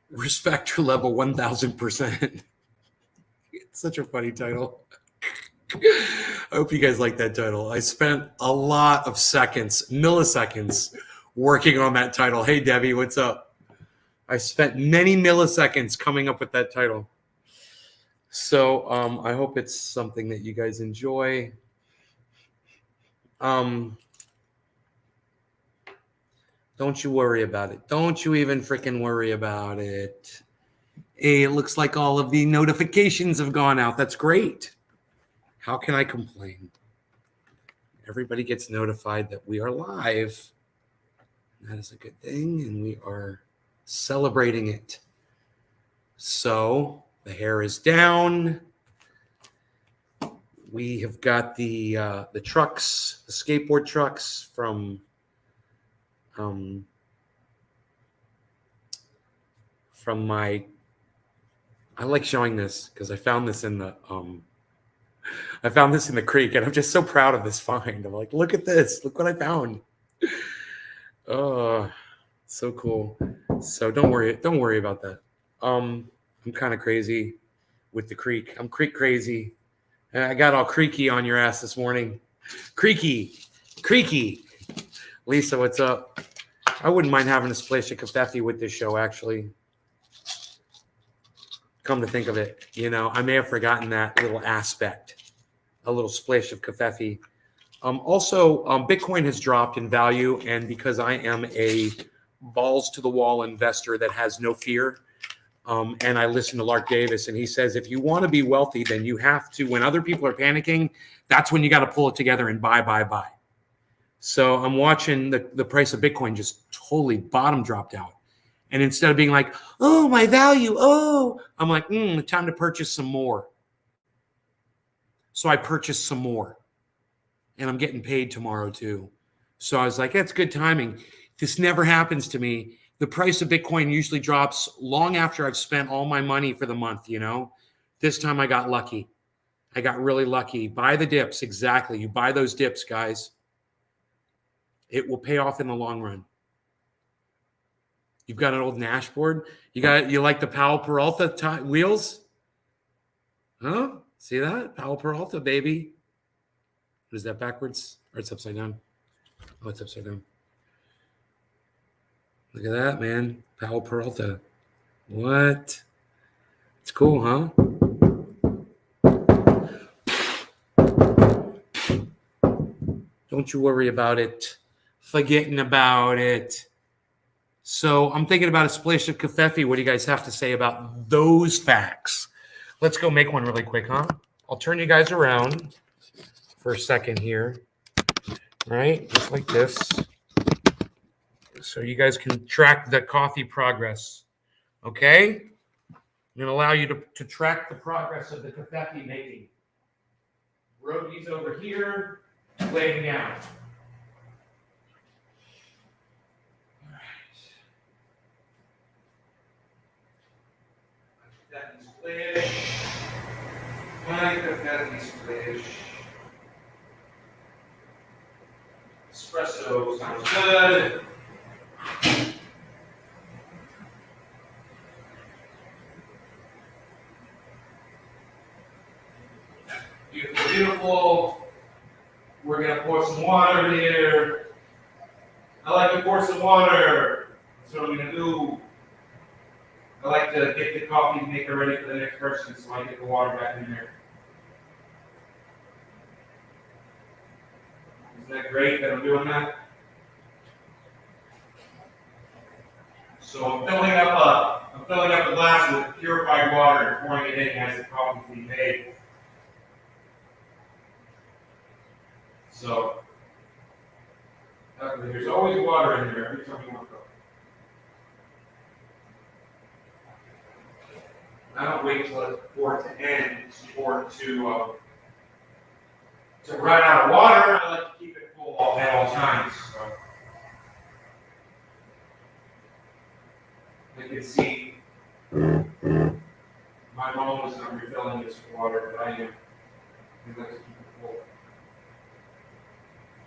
Risk factor level 1000%. It's such a funny title. I hope you guys like that title. I spent a lot of seconds, milliseconds, working on that title. Hey, Debbie, what's up? I spent many milliseconds coming up with that title. So I hope it's something that you guys enjoy. Don't you worry about it. Don't you even freaking worry about it. Hey, it looks like all of the notifications have gone out. That's great. How can I complain? Everybody gets notified that we are live. That is a good thing, and we are celebrating it. So the hair is down. We have got the trucks, the skateboard trucks from my. I like showing this because I found this in the creek, and I'm just so proud of this find. I'm like, look at this. Look what I found. Oh, so cool. So don't worry about that. I'm kind of crazy with the creek. I'm creek crazy. And I got all creaky on your ass this morning. Creaky. Lisa, what's up? I wouldn't mind having a splash of Covfefe with this show, actually. Come to think of it, I may have forgotten that little aspect. A little splash of Covfefe. Also, Bitcoin has dropped in value, and because I am a balls-to-the-wall investor that has no fear, and I listen to Lark Davis, and he says, if you want to be wealthy, then you have to, when other people are panicking, that's when you got to pull it together and buy. So I'm watching the price of Bitcoin just totally bottom dropped out. And instead of being like, oh, my value, I'm like, time to purchase some more. So I purchased some more. And I'm getting paid tomorrow too. So I was like, that's good timing. This never happens to me. The price of Bitcoin usually drops long after I've spent all my money for the month, This time I got lucky. I got really lucky. Buy the dips, exactly. You buy those dips, guys. It will pay off in the long run. You've got an old Nash board? You like the Powell Peralta wheels? Huh? See that? Powell Peralta, baby. Is that backwards? Or it's upside down? Oh, it's upside down. Look at that, man. Powell Peralta. What? It's cool, huh? Don't you worry about it. Forgetting about it. So I'm thinking about a splash of Covfefe. What do you guys have to say about those facts? Let's go make one really quick, huh? I'll turn you guys around for a second here. All right, just like this. So you guys can track the coffee progress. Okay? I'm going to allow you to track the progress of the Covfefe making. Rogi's over here, laying down. All right. Covfefe splish. My Covfefe splish. Espresso sounds good. Beautiful. We're going to pour some water here. I like to pour some water. That's what I'm going to do. I like to get the coffee maker ready for the next person, so I get the water back in there. Isn't that great that I'm doing that? So I'm filling up a glass with purified water and pouring it in as the coffee is being made. So there's always water in there every time you want to go. I don't wait for it to end or to run out of water. I like to keep it full at all times. So you can see my phone is not refilling its water, but I am. Let's keep it full.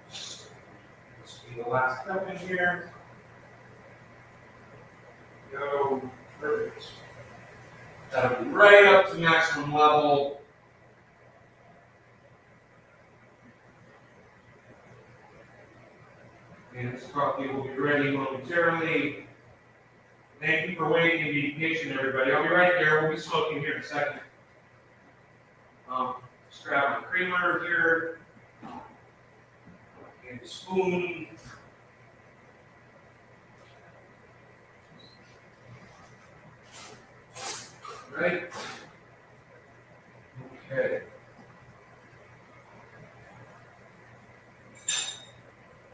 This will be the last cup in here. Go. Perfect. That'll be right up to maximum level. And this coffee will be ready momentarily. Thank you for waiting and being patient, everybody. I'll be right there. We'll be smoking here in a second. Just grab my creamer here. And a spoon. Right? Okay.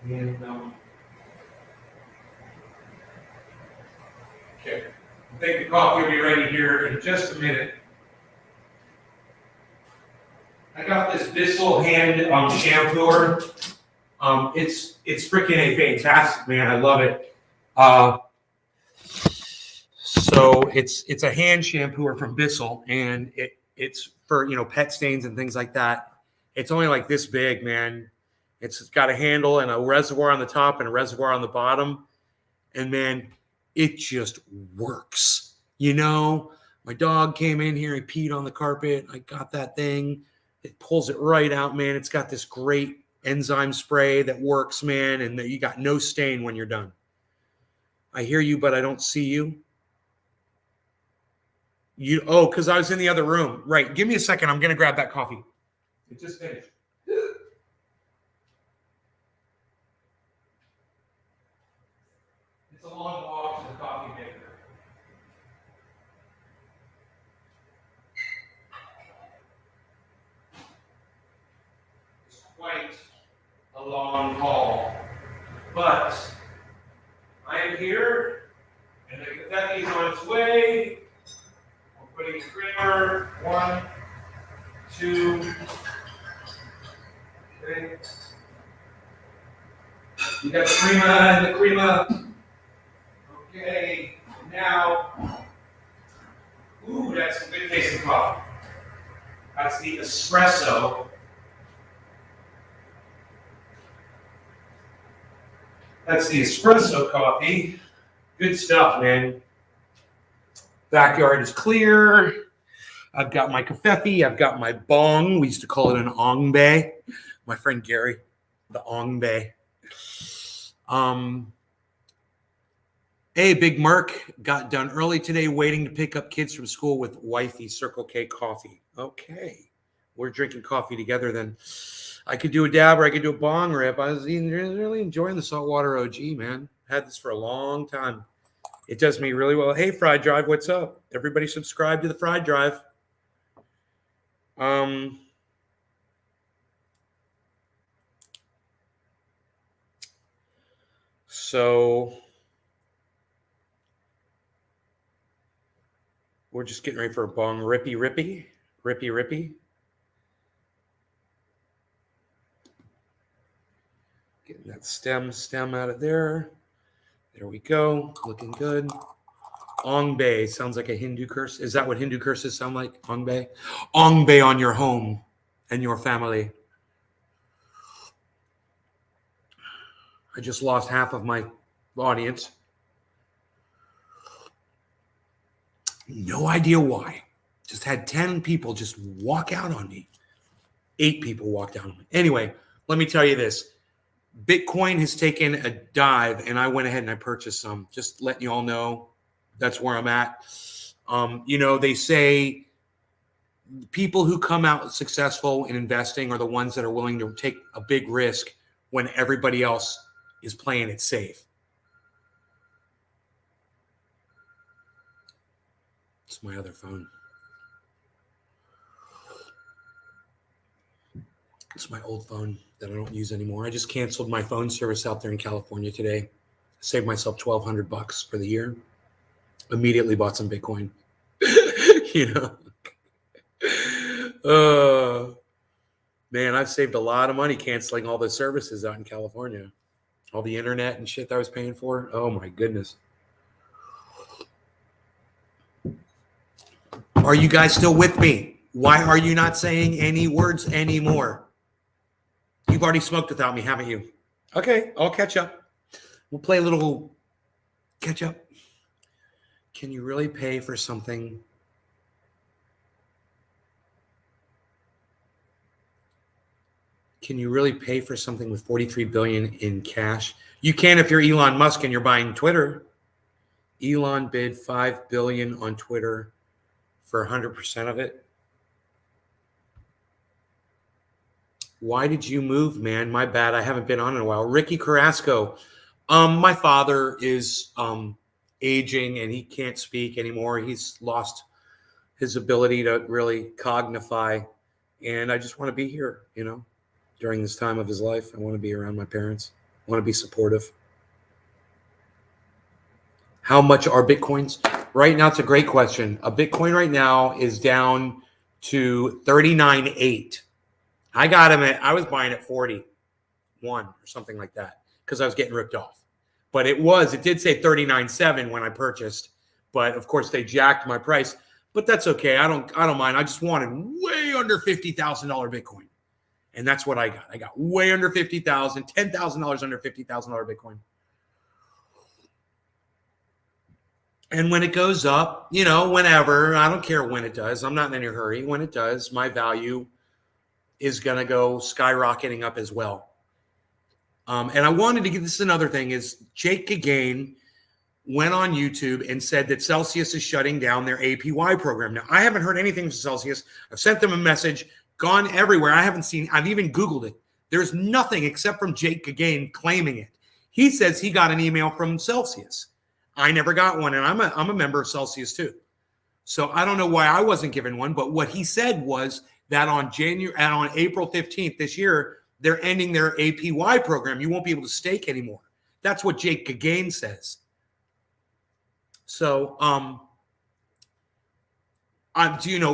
And, okay. I think the coffee will be ready here in just a minute. I got this Bissell hand shampooer. It's freaking a fantastic, man. I love it. So it's a hand shampooer from Bissell, and it's for pet stains and things like that. It's only like this big, man. It's got a handle and a reservoir on the top and a reservoir on the bottom, and man, it just works. My dog came in here, he peed on the carpet. I got that thing. It pulls it right out, man. It's got this great enzyme spray that works, man, and you got no stain when you're done. I hear you, but I don't see you. Because I was in the other room. Right. Give me a second. I'm going to grab that coffee. It just finished. It's a long walk to the coffee maker. It's quite a long haul. But I am here, and the confetti is on its way. We're putting the creamer. 1, 2. Okay. You got the crema and the crema. Okay. Now, that's a good taste of coffee. That's the espresso. That's the espresso coffee. Good stuff, man. Backyard is clear. I've got my kafefi. I've got my bong. We used to call it an ongbe. My friend Gary, the ongbe. Hey, Big Merc, got done early today waiting to pick up kids from school with wifey Circle K coffee. Okay. We're drinking coffee together then. I could do a dab or I could do a bong rip. I was really enjoying the saltwater OG, man. Had this for a long time. It does me really well. Hey, Fried Drive, what's up? Everybody subscribe to the Fried Drive. So we're just getting ready for a bong rippy. Getting that stem out of there. There we go. Looking good. Ongbe sounds like a Hindu curse. Is that what Hindu curses sound like? Ongbe? Ongbe on your home and your family. I just lost half of my audience. No idea why. Just had 10 people just walk out on me. 8 people walked out on me. Anyway, let me tell you this. Bitcoin has taken a dive, and I went ahead and I purchased some. Just letting you all know that's where I'm at. They say people who come out successful in investing are the ones that are willing to take a big risk when everybody else is playing it safe. It's my other phone. It's my old phone that I don't use anymore. I just canceled my phone service out there in California today. Saved myself $1,200 for the year. Immediately bought some Bitcoin. Man, I've saved a lot of money canceling all the services out in California. All the internet and shit that I was paying for. Oh my goodness. Are you guys still with me? Why are you not saying any words anymore? You've already smoked without me, haven't you? Okay, I'll catch up. We'll play a little catch up. Can you really pay for something? Can you really pay for something with 43 billion in cash? You can if you're Elon Musk and you're buying Twitter. Elon bid 5 billion on Twitter for 100% of it. Why did you move, man? My bad. I haven't been on in a while. Ricky Carrasco. My father is aging and he can't speak anymore. He's lost his ability to really cognify. And I just want to be here, during this time of his life. I want to be around my parents. I want to be supportive. How much are Bitcoins? Right now, it's a great question. A Bitcoin right now is down to 39.8. I was buying at 41 or something like that because I was getting ripped off. But it did say 39.7 when I purchased. But of course, they jacked my price. But that's okay. I don't mind. I just wanted way under $50,000 Bitcoin. And that's what I got. I got way under $50,000, $10,000 under $50,000 Bitcoin. And when it goes up, whenever, I don't care when it does. I'm not in any hurry. When it does, my value is going to go skyrocketing up as well. And I wanted to get this another thing is Jake Gagain went on YouTube and said that Celsius is shutting down their APY program. Now, I haven't heard anything from Celsius. I've sent them a message, gone everywhere. I've even Googled it. There's nothing except from Jake Gagain claiming it. He says he got an email from Celsius. I never got one, and I'm a member of Celsius too. So I don't know why I wasn't given one, but what he said was that on April 15th this year, they're ending their APY program. You won't be able to stake anymore. That's what Jake Gagain says. So I'm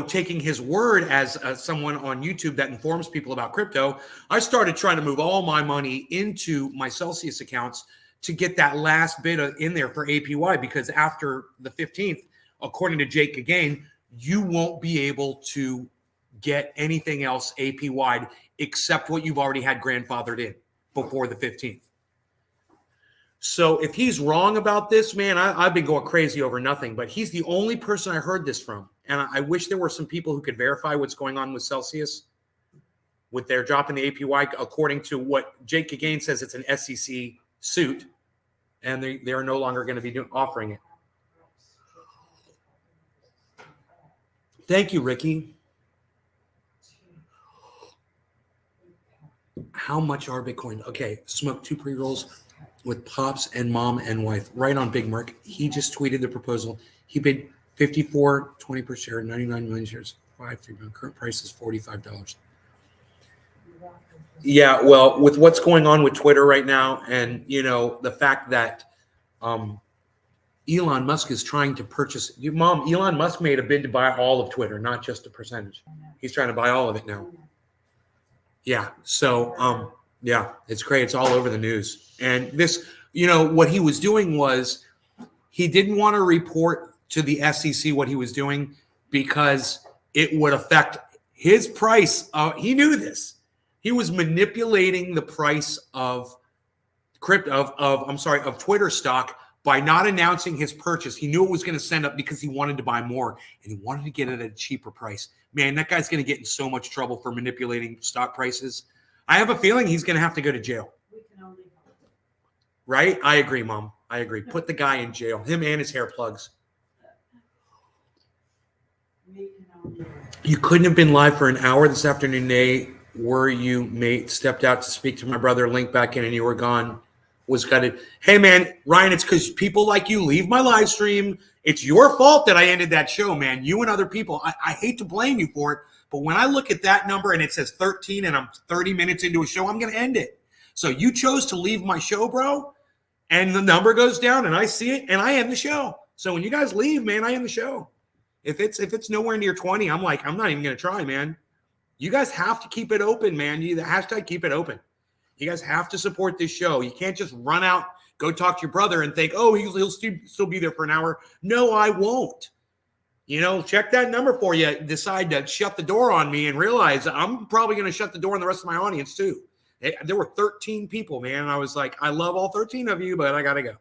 taking his word as someone on YouTube that informs people about crypto. I started trying to move all my money into my Celsius accounts to get that last bit in there for APY, because after the 15th, according to Jake Gagain, you won't be able to get anything else APY except what you've already had grandfathered in before the 15th. So if he's wrong about this, man, I've been going crazy over nothing, but he's the only person I heard this from. And I wish there were some people who could verify what's going on with Celsius with their drop in the APY. According to what Jake Gagain says, it's an SEC suit, and they are no longer going to be offering it. Thank you, Ricky. How much are Bitcoin? Okay, smoked 2 pre-rolls with Pops and Mom and Wife. Right on Big Merc. He just tweeted the proposal. He bid $54.20 per share, 99 million shares, 5.3 million. Current price is $45. Yeah, well, with what's going on with Twitter right now, and the fact that Elon Musk is trying to purchase. Mom, Elon Musk made a bid to buy all of Twitter, not just a percentage. He's trying to buy all of it now. Yeah. So, yeah, it's great. It's all over the news. And this, what he was doing was he didn't want to report to the SEC what he was doing because it would affect his price. He knew this. He was manipulating the price of of Twitter stock by not announcing his purchase. He knew it was going to send up because he wanted to buy more and he wanted to get it at a cheaper price. Man, that guy's going to get in so much trouble for manipulating stock prices. I have a feeling he's going to have to go to jail. Right? I agree, Mom. I agree. Put the guy in jail. Him and his hair plugs. You couldn't have been live for an hour this afternoon, Nate. Were you, mate? Stepped out to speak to my brother, linked back in, and you were gone. Was gutted. Hey, man, Ryan, it's because people like you leave my live stream. It's your fault that I ended that show, man. You and other people. I hate to blame you for it, but when I look at that number and it says 13 and I'm 30 minutes into a show, I'm going to end it. So you chose to leave my show, bro, and the number goes down and I see it and I end the show. So when you guys leave, man, I end the show. If it's nowhere near 20, I'm not even going to try, man. You guys have to keep it open, man. The hashtag keep it open. You guys have to support this show. You can't just run out, go talk to your brother and think, oh, he'll still be there for an hour. No, I won't. check that number for you. Decide to shut the door on me and realize I'm probably going to shut the door on the rest of my audience too. There were 13 people, man. And I was like, I love all 13 of you, but I got to go.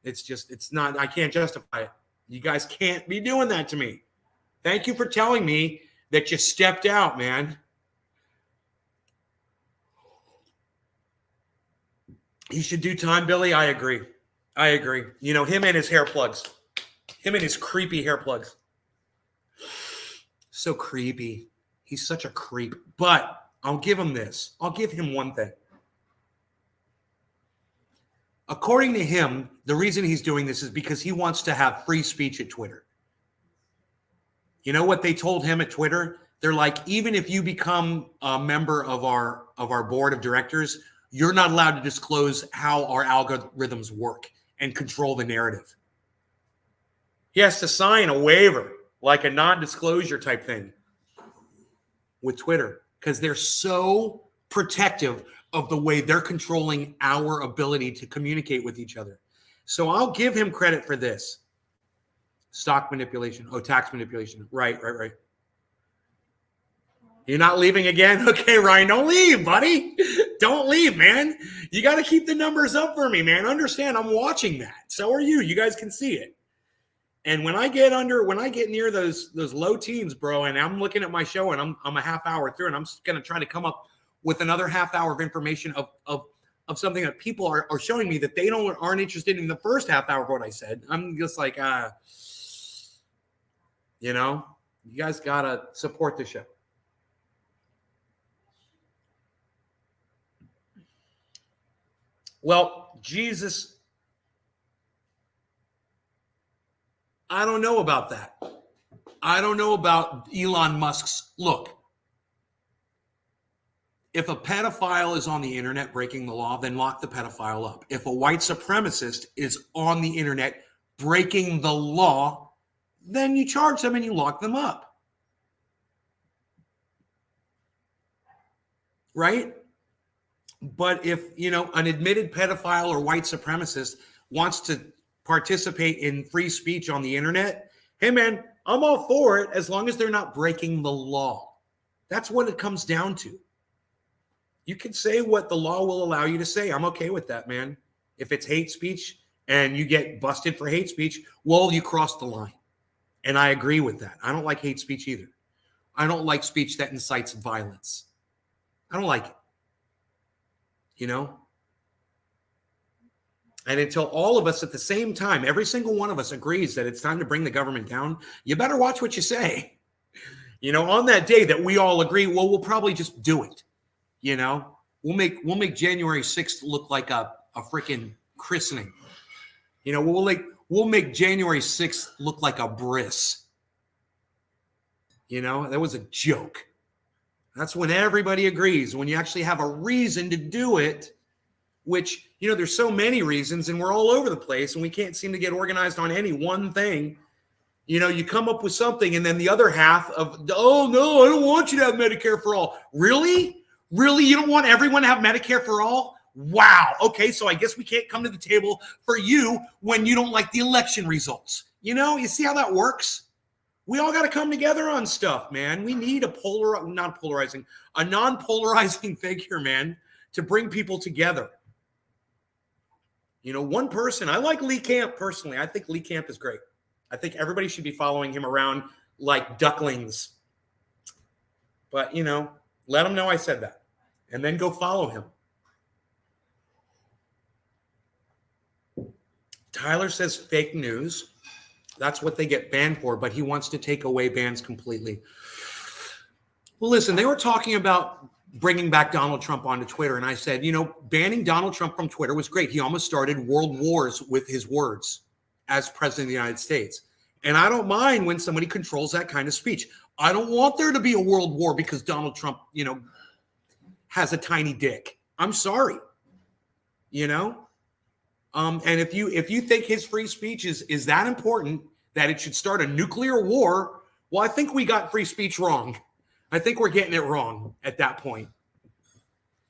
It's not, I can't justify it. You guys can't be doing that to me. Thank you for telling me that you stepped out, man. He should do time, Billy. I agree. Him and his hair plugs. Him and his creepy hair plugs. So creepy. He's such a creep. But I'll give him this. I'll give him one thing. According to him, the reason he's doing this is because he wants to have free speech at Twitter. You know what they told him at Twitter? They're like, even if you become a member of our board of directors, you're not allowed to disclose how our algorithms work and control the narrative. He has to sign a waiver, like a non-disclosure type thing with Twitter, because they're so protective of the way they're controlling our ability to communicate with each other. So I'll give him credit for this. Stock manipulation. Oh, tax manipulation. Right. You're not leaving again? Okay, Ryan, don't leave, buddy. Don't leave, man. You got to keep the numbers up for me, man. Understand, I'm watching that. So are you. You guys can see it. And when I get near those low teens, bro, and I'm looking at my show and I'm a half hour through and I'm going to try to come up with another half hour of information of something that people are showing me that they aren't interested in the first half hour of what I said. I'm just like, you guys got to support the show. Well, Jesus, I don't know about that. I don't know about Elon Musk's look. If a pedophile is on the internet breaking the law, then lock the pedophile up. If a white supremacist is on the internet breaking the law, then you charge them and you lock them up. Right? But if, an admitted pedophile or white supremacist wants to participate in free speech on the internet, hey, man, I'm all for it as long as they're not breaking the law. That's what it comes down to. You can say what the law will allow you to say. I'm okay with that, man. If it's hate speech and you get busted for hate speech, well, you crossed the line. And I agree with that. I don't like hate speech either. I don't like speech that incites violence. I don't like it. And until all of us at the same time, every single one of us agrees that it's time to bring the government down, you better watch what you say. On that day that we all agree, well, we'll probably just do it. We'll make January 6th look like a freaking christening. We'll make January 6th look like a bris. That was a joke. That's when everybody agrees, when you actually have a reason to do it, which, there's so many reasons and we're all over the place and we can't seem to get organized on any one thing. You come up with something and then the other half of, oh, no, I don't want you to have Medicare for all. Really? Really? You don't want everyone to have Medicare for all? Wow. Okay, so I guess we can't come to the table for you when you don't like the election results. You see how that works? We all got to come together on stuff, man. We need a non-polarizing figure, man, to bring people together. One person, I like Lee Camp personally. I think Lee Camp is great. I think everybody should be following him around like ducklings. But, let him know I said that. And then go follow him. Tyler says fake news. That's what they get banned for, but he wants to take away bans completely. Well, listen, they were talking about bringing back Donald Trump onto Twitter, and I said, banning Donald Trump from Twitter was great. He almost started world wars with his words as president of the United States. And I don't mind when somebody controls that kind of speech. I don't want there to be a world war because Donald Trump, has a tiny dick. I'm sorry. And if you think his free speech is that important that it should start a nuclear war, well, I think we got free speech wrong. I think we're getting it wrong at that point.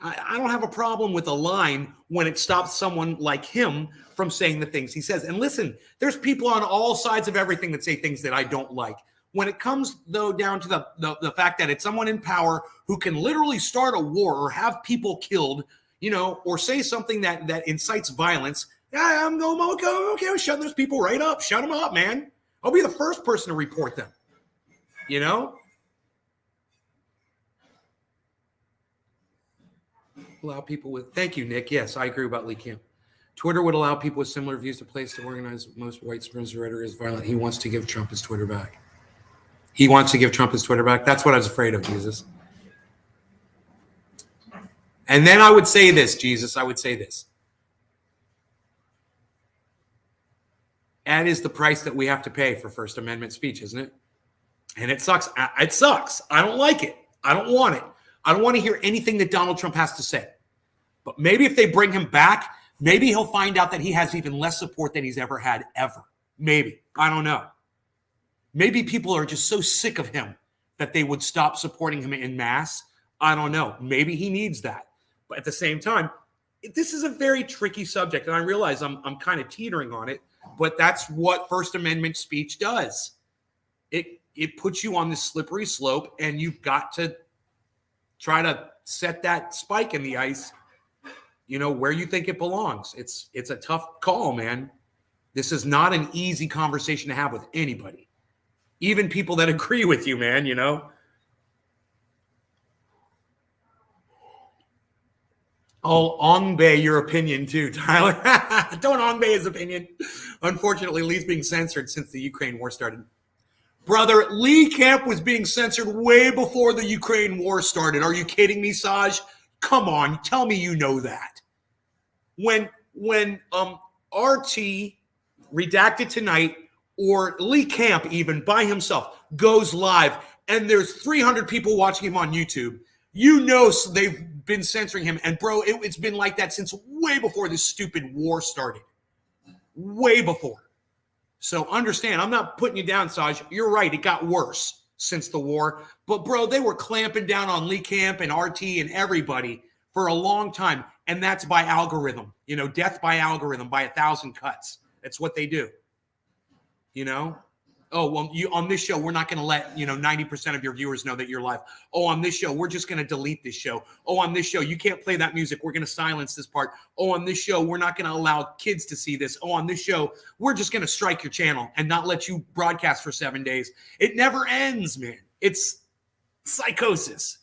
I don't have a problem with a line when it stops someone like him from saying the things he says. And listen, there's people on all sides of everything that say things that I don't like. When it comes, though, down to the fact that it's someone in power who can literally start a war or have people killed, or say something that incites violence, I'm okay with shutting those people right up. Shut them up, man. I'll be the first person to report them. Allow people with, thank you, Nick. Yes, I agree about Lee Camp. Twitter would allow people with similar views to place to organize. Most white supremacist rhetoric is violent. He wants to give Trump his Twitter back. That's what I was afraid of, Jesus. And then I would say this, Jesus. That is the price that we have to pay for First Amendment speech, isn't it? And it sucks. It sucks. I don't like it. I don't want it. I don't want to hear anything that Donald Trump has to say. But maybe if they bring him back, maybe he'll find out that he has even less support than he's ever had, ever. Maybe. I don't know. Maybe people are just so sick of him that they would stop supporting him en masse. I don't know. Maybe he needs that. But at the same time, this is a very tricky subject. And I realize I'm kind of teetering on it. But that's what First Amendment speech does. It puts you on this slippery slope, and you've got to try to set that spike in the ice, where you think it belongs. It's a tough call, man. This is not an easy conversation to have with anybody, even people that agree with you, man, I'll Ong-Bay your opinion too, Tyler. Don't Ong-Bay his opinion. Unfortunately, Lee's being censored since the Ukraine war started. Brother, Lee Camp was being censored way before the Ukraine war started. Are you kidding me, Saj? Come on, tell me you know that. When RT, Redacted Tonight, or Lee Camp even by himself goes live and there's 300 people watching him on YouTube, they've been censoring him. And bro, it's been like that since way before this stupid war started. Way before. So understand, I'm not putting you down, Saj. You're right. It got worse since the war. But, bro, they were clamping down on Lee Camp and RT and everybody for a long time. And that's by algorithm. Death by algorithm, by 1,000 cuts. That's what they do. Oh, well, on this show, we're not going to let, 90% of your viewers know that you're live. Oh, on this show, we're just going to delete this show. Oh, on this show, you can't play that music. We're going to silence this part. Oh, on this show, we're not going to allow kids to see this. Oh, on this show, we're just going to strike your channel and not let you broadcast for 7 days. It never ends, man. It's psychosis.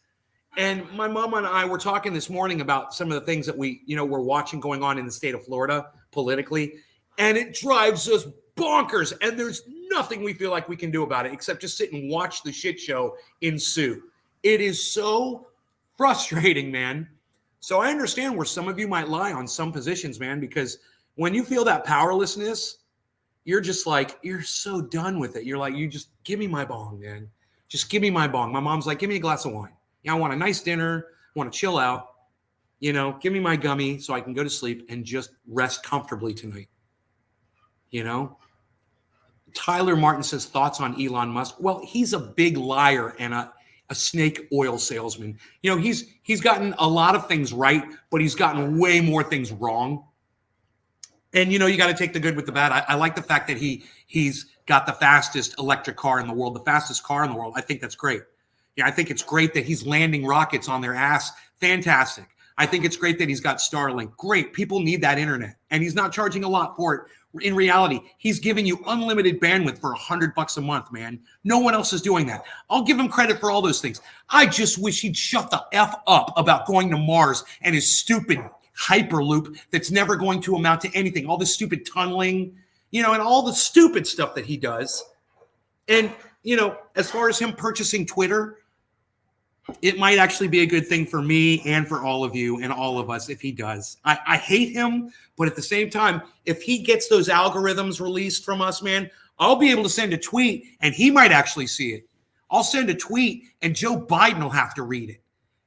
And my mom and I were talking this morning about some of the things that we're watching going on in the state of Florida politically. And it drives us bonkers. And there's nothing we feel like we can do about it except just sit and watch the shit show ensue. It is so frustrating, man. So I understand where some of you might lie on some positions, man, because when you feel that powerlessness, you're just like, you're so done with it. You're like, you just give me my bong, man. Just give me my bong. My mom's like, give me a glass of wine. I want a nice dinner. I want to chill out. Give me my gummy so I can go to sleep and just rest comfortably tonight. Tyler Martin says, thoughts on Elon Musk? Well, he's a big liar and a snake oil salesman. He's gotten a lot of things right, but he's gotten way more things wrong. And, you got to take the good with the bad. I like the fact that he's got the fastest electric car in the world, the fastest car in the world. I think that's great. Yeah, I think it's great that he's landing rockets on their ass. Fantastic. I think it's great that he's got Starlink. Great. People need that internet. And he's not charging a lot for it. In reality, he's giving you unlimited bandwidth for $100 a month, man. No one else is doing that. I'll give him credit for all those things. I just wish he'd shut the F up about going to Mars and his stupid Hyperloop that's never going to amount to anything. All this stupid tunneling, and all the stupid stuff that he does. And, as far as him purchasing Twitter, it might actually be a good thing for me and for all of you and all of us if he does. I hate him, but at the same time, if he gets those algorithms released from us, man, I'll be able to send a tweet and he might actually see it. I'll send a tweet and Joe Biden will have to read it.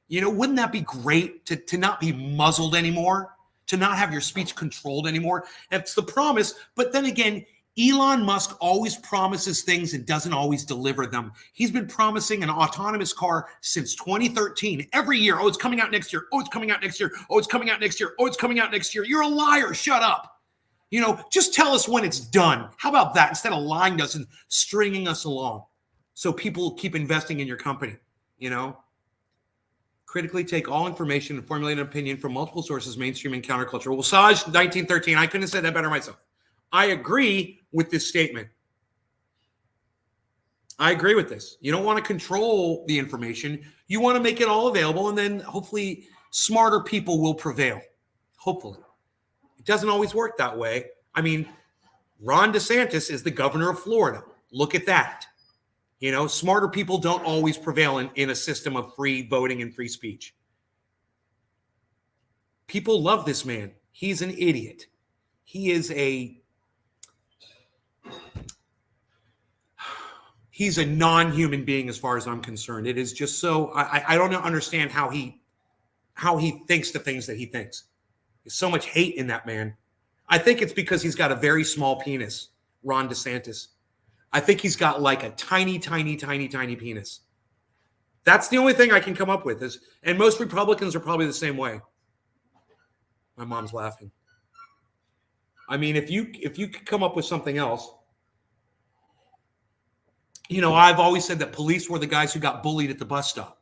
Wouldn't that be great to not be muzzled anymore, to not have your speech controlled anymore? That's the promise. But then again, Elon Musk always promises things and doesn't always deliver them. He's been promising an autonomous car since 2013. Every year, oh, it's coming out next year. Oh, it's coming out next year. Oh, it's coming out next year. Oh, it's coming out next year. You're a liar. Shut up. You know, just tell us when it's done. How about that? Instead of lying to us and stringing us along so people keep investing in your company, you know? Critically take all information and formulate an opinion from multiple sources, mainstream and counterculture. Well, Saj, 1913, I couldn't have said that better myself. I agree with this statement. I agree with this. You don't want to control the information. You want to make it all available, and then hopefully smarter people will prevail. Hopefully. It doesn't always work that way. I mean, Ron DeSantis is the governor of Florida. Look at that. You know, smarter people don't always prevail in a system of free voting and free speech. People love this man. He's an idiot. He's a non-human being as far as I'm concerned. It is just so, I don't understand how he thinks the things that he thinks. There's so much hate in that man. I think it's because he's got a very small penis, Ron DeSantis. I think he's got like a tiny, tiny, tiny, tiny penis. That's the only thing I can come up with. And most Republicans are probably the same way. My mom's laughing. I mean, if you could come up with something else, you know, I've always said that police were the guys who got bullied at the bus stop.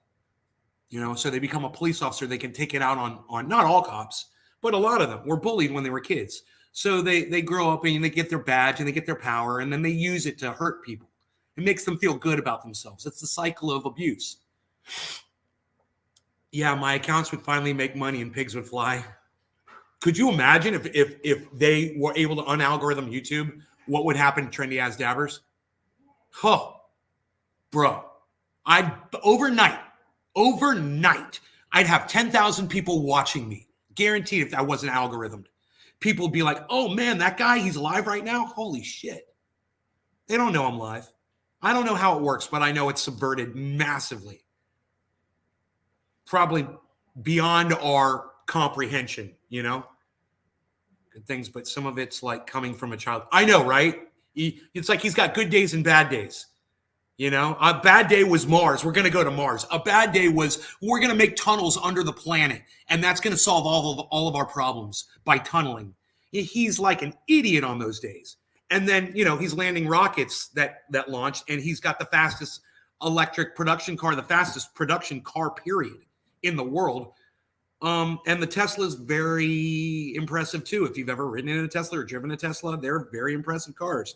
You know, so they become a police officer. They can take it out on not all cops, but a lot of them were bullied when they were kids. So they grow up and they get their badge and they get their power, and then they use it to hurt people. It makes them feel good about themselves. It's the cycle of abuse. Yeah, my accounts would finally make money and pigs would fly. Could you imagine if they were able to unalgorithm YouTube, what would happen to Trendy As Dabbers? Oh, bro. Overnight, I'd have 10,000 people watching me. Guaranteed if I wasn't algorithmed. People would be like, oh man, that guy, he's live right now? Holy shit. They don't know I'm live. I don't know how it works, but I know it's subverted massively. Probably beyond our comprehension, you know? Good things, but some of it's like coming from a child. I know, right? It's like he's got good days and bad days. You know, a bad day was Mars. We're going to go to Mars. A bad day was we're going to make tunnels under the planet, and that's going to solve all of our problems by tunneling. He's like an idiot on those days. And then, you know, he's landing rockets that launched, and he's got the fastest electric production car, the fastest production car, period, in the world. And the Tesla's very impressive, too. If you've ever ridden in a Tesla or driven a Tesla, they're very impressive cars.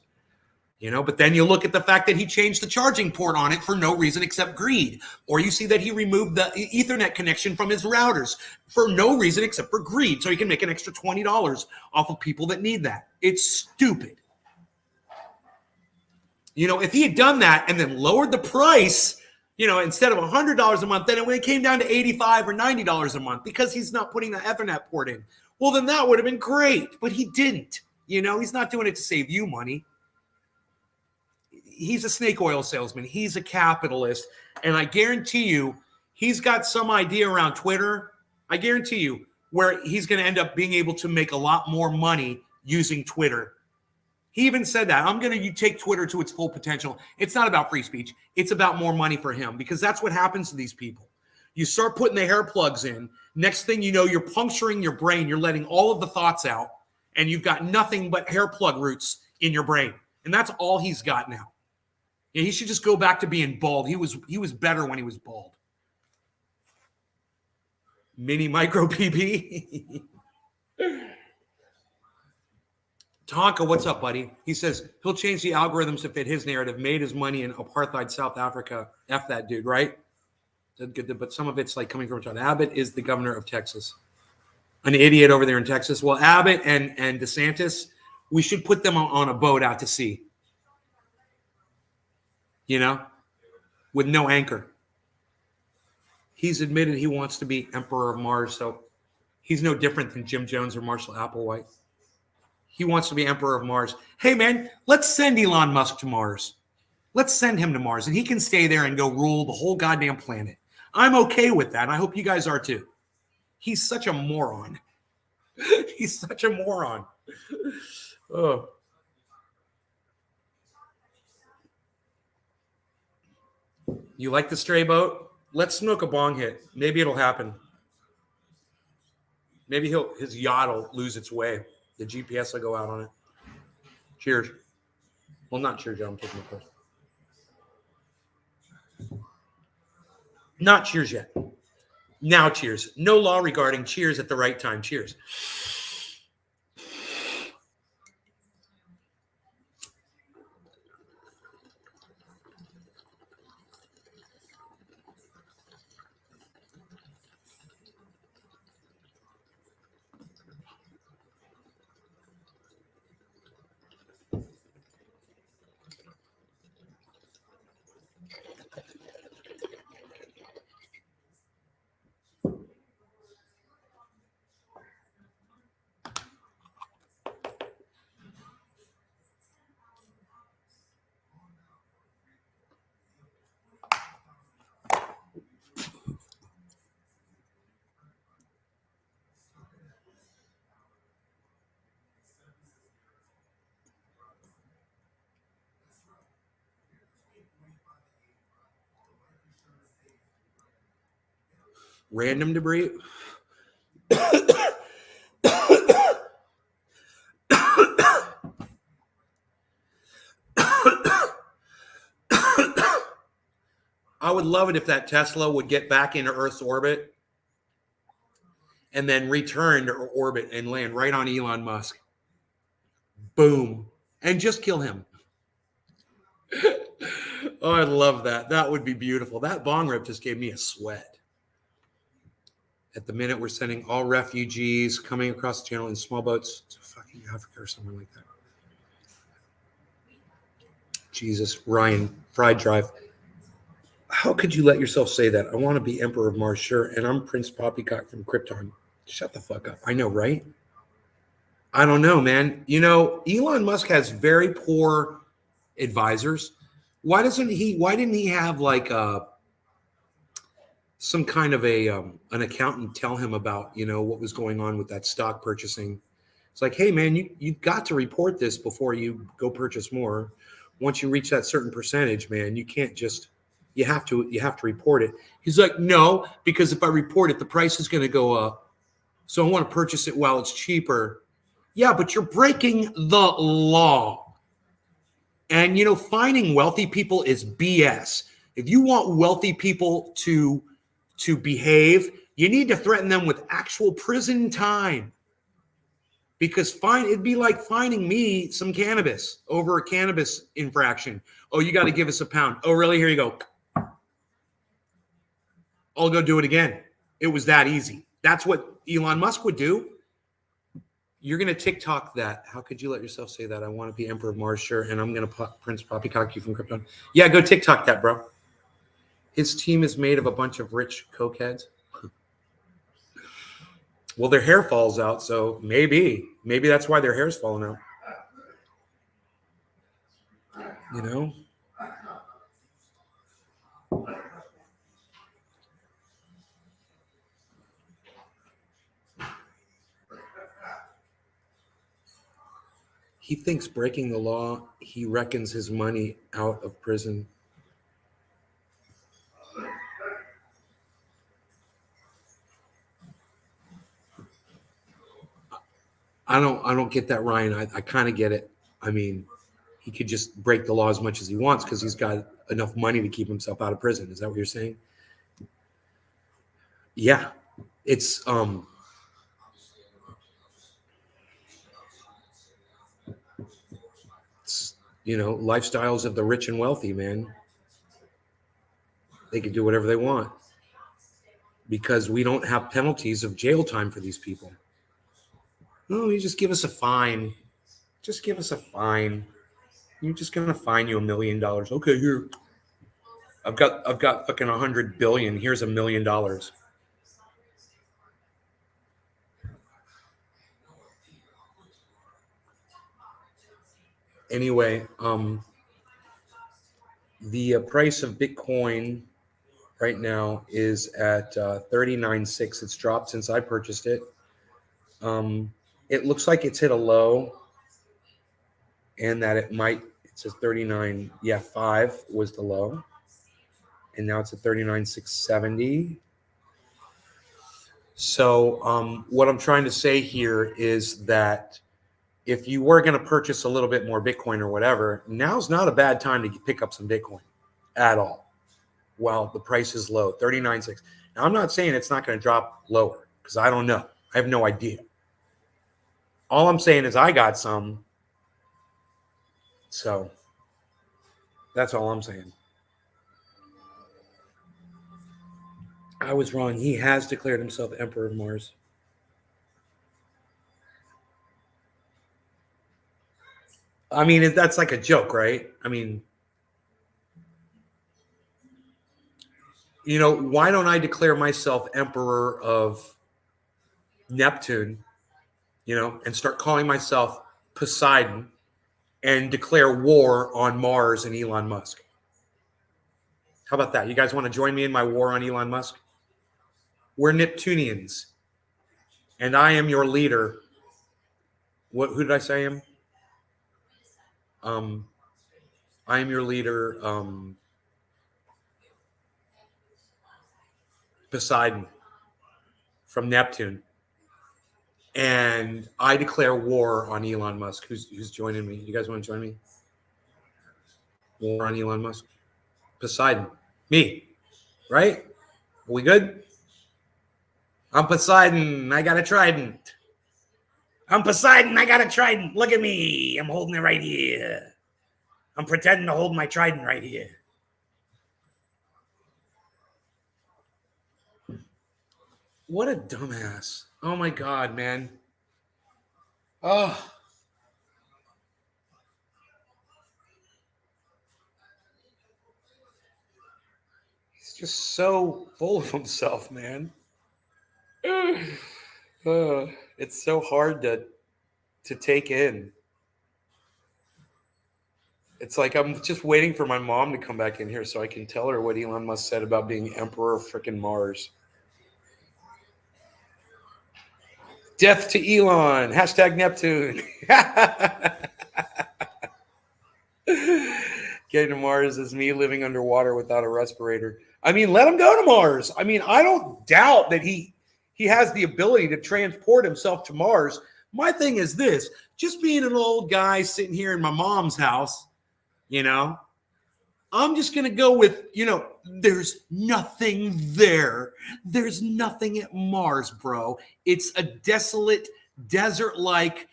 You know, but then you look at the fact that he changed the charging port on it for no reason except greed. Or you see that he removed the Ethernet connection from his routers for no reason except for greed. So he can make an extra $20 off of people that need that. It's stupid. You know, if he had done that and then lowered the price, you know, instead of $100 a month, then it came down to $85 or $90 a month because he's not putting the Ethernet port in. Well, then that would have been great. But he didn't. You know, he's not doing it to save you money. He's a snake oil salesman. He's a capitalist. And I guarantee you, he's got some idea around Twitter. I guarantee you where he's going to end up being able to make a lot more money using Twitter. He even said that. I'm going to take Twitter to its full potential. It's not about free speech. It's about more money for him because that's what happens to these people. You start putting the hair plugs in. Next thing you know, you're puncturing your brain. You're letting all of the thoughts out. And you've got nothing but hair plug roots in your brain. And that's all he's got now. Yeah, he should just go back to being bald. He was better when he was bald. Mini micro PB. Tonka, what's up, buddy? He says he'll change the algorithms to fit his narrative. Made his money in apartheid South Africa. F that dude, right? But some of it's like coming from John Abbott is the governor of Texas. An idiot over there in Texas. Well, Abbott and DeSantis, we should put them on a boat out to sea. You know, with no anchor. He's admitted he wants to be Emperor of Mars, so he's no different than Jim Jones or Marshall Applewhite. He wants to be Emperor of Mars. Hey, man, let's send Elon Musk to Mars. Let's send him to Mars, and he can stay there and go rule the whole goddamn planet. I'm okay with that, and I hope you guys are too. He's such a moron. He's such a moron. Oh. You like the stray boat? Let's smoke a bong hit. Maybe it'll happen. Maybe his yacht will lose its way. The GPS will go out on it. Cheers. Well, not cheers, John. I'm taking my course. Not cheers yet. Now cheers. No law regarding cheers at the right time. Cheers. Random debris. I would love it if that Tesla would get back into Earth's orbit and then return to orbit and land right on Elon Musk. Boom. And just kill him. Oh, I'd love that. That would be beautiful. That bong rip just gave me a sweat. At the minute, we're sending all refugees coming across the channel in small boats to fucking Africa or somewhere like that. Jesus, Ryan, Fried Drive. How could you let yourself say that? I want to be Emperor of Mars, sure, and I'm Prince Poppycock from Krypton. Shut the fuck up. I know, right? I don't know, man. You know, Elon Musk has very poor advisors. Why didn't he have like some kind of an accountant tell him about, you know, what was going on with that stock purchasing? It's like, hey man, you've got to report this before you go purchase more. Once you reach that certain percentage, man, you can't just, you have to report it. He's like, no, because if I report it, the price is going to go up. So I want to purchase it while it's cheaper. Yeah, but you're breaking the law. And, you know, finding wealthy people is BS. If you want wealthy people to behave, you need to threaten them with actual prison time. Because it'd be like finding me some cannabis over a cannabis infraction. Oh, you got to give us a pound. Oh, really? Here you go. I'll go do it again. It was that easy. That's what Elon Musk would do. You're going to TikTok that. How could you let yourself say that? I want to be Emperor of Mars, sure. And I'm going to Prince Poppycock you from Krypton. Yeah, go TikTok that, bro. His team is made of a bunch of rich cokeheads. Well, their hair falls out, so maybe that's why their hair's falling out. You know? He thinks breaking the law, he reckons his money out of prison. I don't get that, Ryan. I kind of get it. I mean, he could just break the law as much as he wants because he's got enough money to keep himself out of prison. Is that what you're saying? Yeah. It's you know, lifestyles of the rich and wealthy, man. They can do whatever they want because we don't have penalties of jail time for these people. No, you just give us a fine. Just give us a fine. You're just gonna fine you $1 million. Okay, here. I've got fucking 100 billion. Here's $1 million. Anyway, the price of Bitcoin right now is at 39.6. It's dropped since I purchased it. It looks like it's hit a low, and that it says 39. Yeah, 5 was the low, and now it's at 39,670. So what I'm trying to say here is that if you were going to purchase a little bit more Bitcoin or whatever, now's not a bad time to pick up some Bitcoin at all. Well, the price is low, 39.6. Now, I'm not saying it's not going to drop lower because I don't know. I have no idea. All I'm saying is I got some. So that's all I'm saying. I was wrong. He has declared himself Emperor of Mars. I mean, that's like a joke, right? I mean, you know, why don't I declare myself Emperor of Neptune, you know, and start calling myself Poseidon and declare war on Mars and Elon Musk? How about that? You guys want to join me in my war on Elon Musk? We're Neptunians, and I am your leader. Who did I say I am? I am your leader, Poseidon from Neptune, and I declare war on Elon Musk. Who's joining me? You guys want to join me? War on Elon Musk. Poseidon, me, right? Are we good? I'm Poseidon. I got a trident. I'm Poseidon. I got a trident. Look at me. I'm holding it right here. I'm pretending to hold my trident right here. What a dumbass. Oh my God, man. Oh. He's just so full of himself, man. It's so hard to take in. It's like I'm just waiting for my mom to come back in here so I can tell her what Elon Musk said about being Emperor of frickin' Mars. Death to Elon. Hashtag Neptune. Getting to Mars is me living underwater without a respirator. I mean, let him go to Mars. I mean, I don't doubt that he has the ability to transport himself to Mars. My thing is this, just being an old guy sitting here in my mom's house, you know, I'm just going to go with, you know, there's nothing there. There's nothing at Mars, bro. It's a desolate, desert-like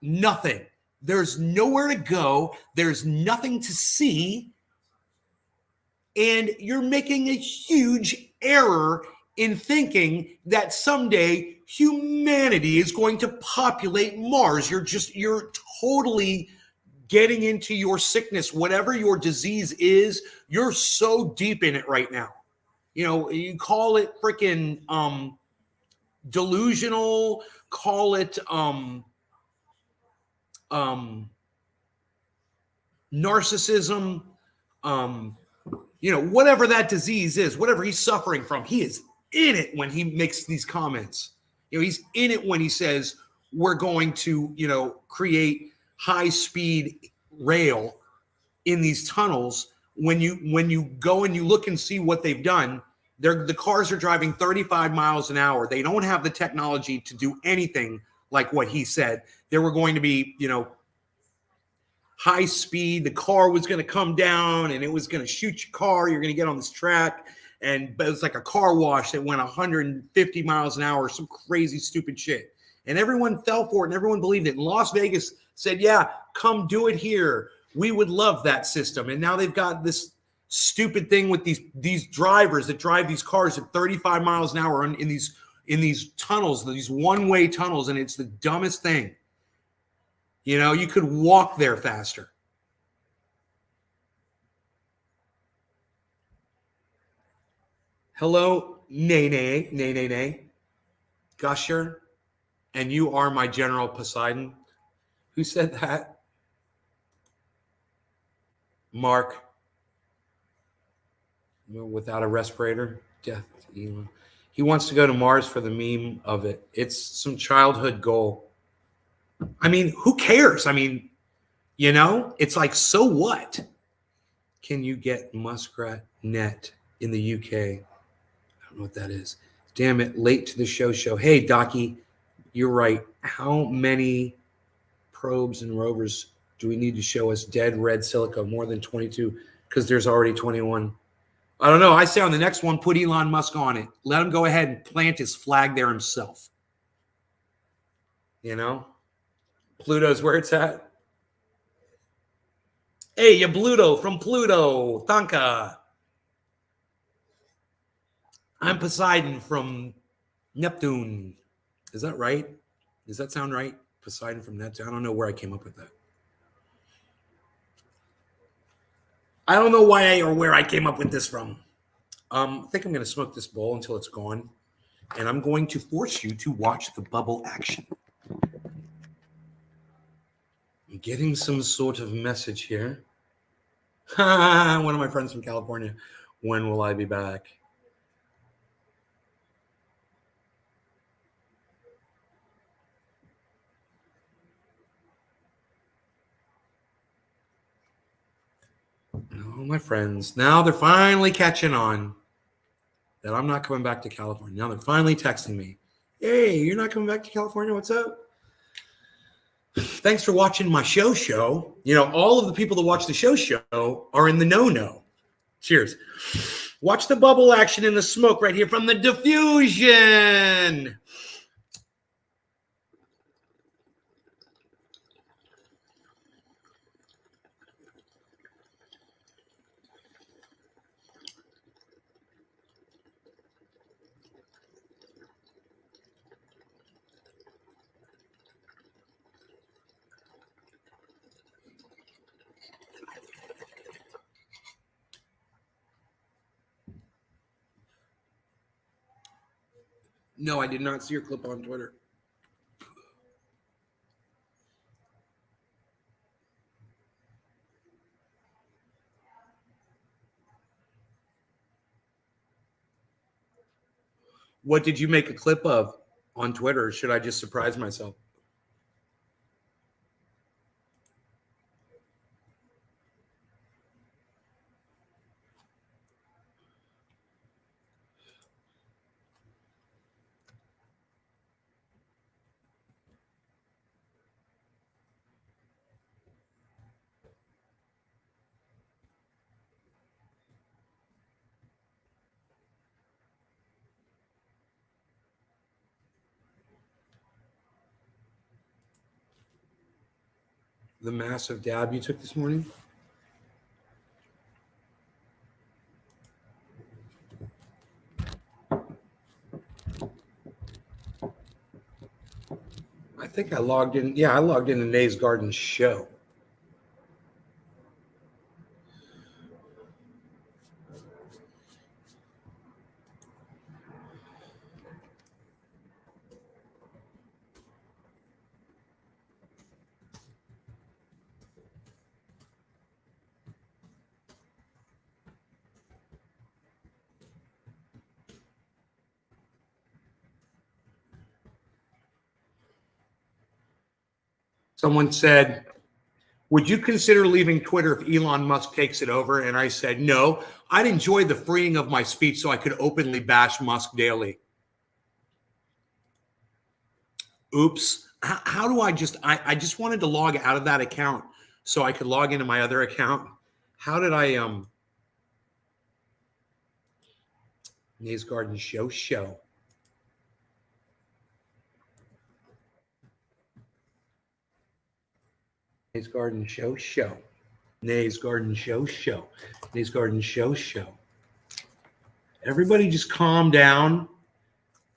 nothing. There's nowhere to go. There's nothing to see. And you're making a huge error in thinking that someday humanity is going to populate Mars. You're totally getting into your sickness, whatever your disease is. You're so deep in it right now. You know, you call it freaking delusional, call it narcissism, you know, whatever that disease is, whatever he's suffering from, he is in it when he makes these comments. You know, he's in it when he says we're going to, you know, create high-speed rail in these tunnels. When you go and you look and see what they've done, the cars are driving 35 miles an hour. They don't have the technology to do anything like what he said. There were going to be, you know, high speed. The car was going to come down and it was going to shoot your car. You're going to get on this track. But it was like a car wash that went 150 miles an hour, some crazy, stupid shit. And everyone fell for it and everyone believed it. And Las Vegas said, yeah, come do it here. We would love that system. And now they've got this stupid thing with these drivers that drive these cars at 35 miles an hour in these tunnels, these one-way tunnels. And it's the dumbest thing. You know, you could walk there faster. Hello, nay. Gusher, and you are my General Poseidon. Who said that? Mark. Without a respirator. Death to Elon. He wants to go to Mars for the meme of it. It's some childhood goal. I mean, who cares? I mean, you know, it's like, so what? Can you get Muskrat Net in the UK. I don't know what that is. Damn it, late to the show. Hey, Docky, you're right. How many probes and rovers do we need to show us dead red silica? More than 22, because there's already 21. I don't know. I say on the next one, put Elon Musk on it. Let him go ahead and plant his flag there himself. You know? Pluto's where it's at. Hey, you Bluto from Pluto. Tanka. I'm Poseidon from Neptune. Is that right? Does that sound right? Poseidon from Neptune. I don't know where I came up with that. I don't know why or where I came up with this from. I think I'm going to smoke this bowl until it's gone. And I'm going to force you to watch the bubble action. I'm getting some sort of message here. One of my friends from California. When will I be back? Oh, my friends. Now they're finally catching on that I'm not coming back to California. Now they're finally texting me. Hey, you're not coming back to California? What's up? Thanks for watching my show. You know, all of the people that watch the show are in the no. Cheers. Watch the bubble action in the smoke right here from the diffusion. No, I did not see your clip on Twitter. What did you make a clip of on Twitter? Or should I just surprise myself? The massive dab you took this morning? I think I logged in. Yeah, I logged in to Nays Garden show. Someone said, would you consider leaving Twitter if Elon Musk takes it over? And I said, no, I'd enjoy the freeing of my speech so I could openly bash Musk daily. Oops. How do I just wanted to log out of that account so I could log into my other account. How did I, Nays Garden show. Nays Garden show. Nays Garden show. Nays Garden show. Everybody just calm down.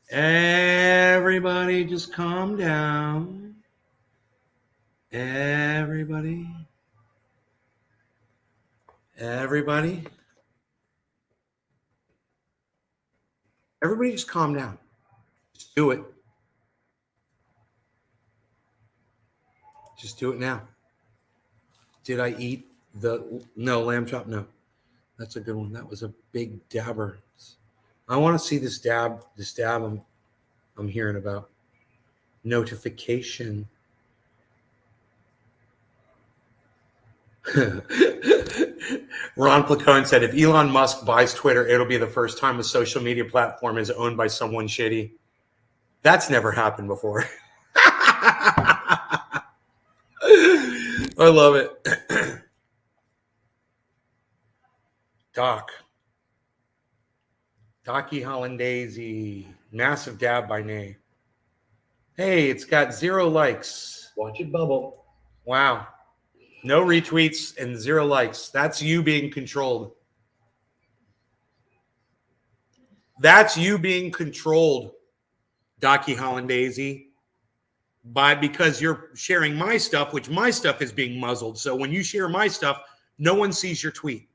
Everybody just calm down. Everybody just calm down. Just do it. Just do it now. Did I eat no lamb chop? No. That's a good one. That was a big dabber. I want to see this dab I'm hearing about. Notification. Ron Placone said, if Elon Musk buys Twitter, it'll be the first time a social media platform is owned by someone shitty. That's never happened before. I love it. Docky Hollandaise, massive dab by Nay. Hey, it's got 0 likes. Watch it bubble. Wow. No retweets and 0 likes. That's you being controlled. That's you being controlled, Docky Hollandaise, because you're sharing my stuff, which my stuff is being muzzled. So when you share my stuff, no one sees your tweet.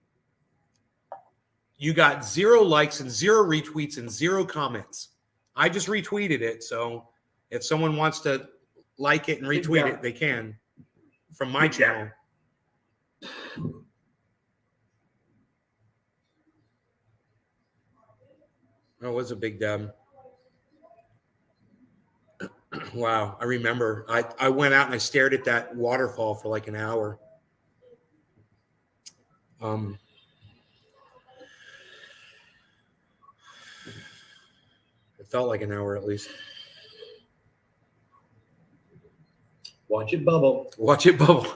You got 0 likes and 0 retweets and 0 comments. I just retweeted it. So if someone wants to like it and retweet it, they can from my channel. Oh, it was a big dub. Wow. I remember I went out and I stared at that waterfall for like an hour. It felt like an hour at least. Watch it bubble. Watch it bubble.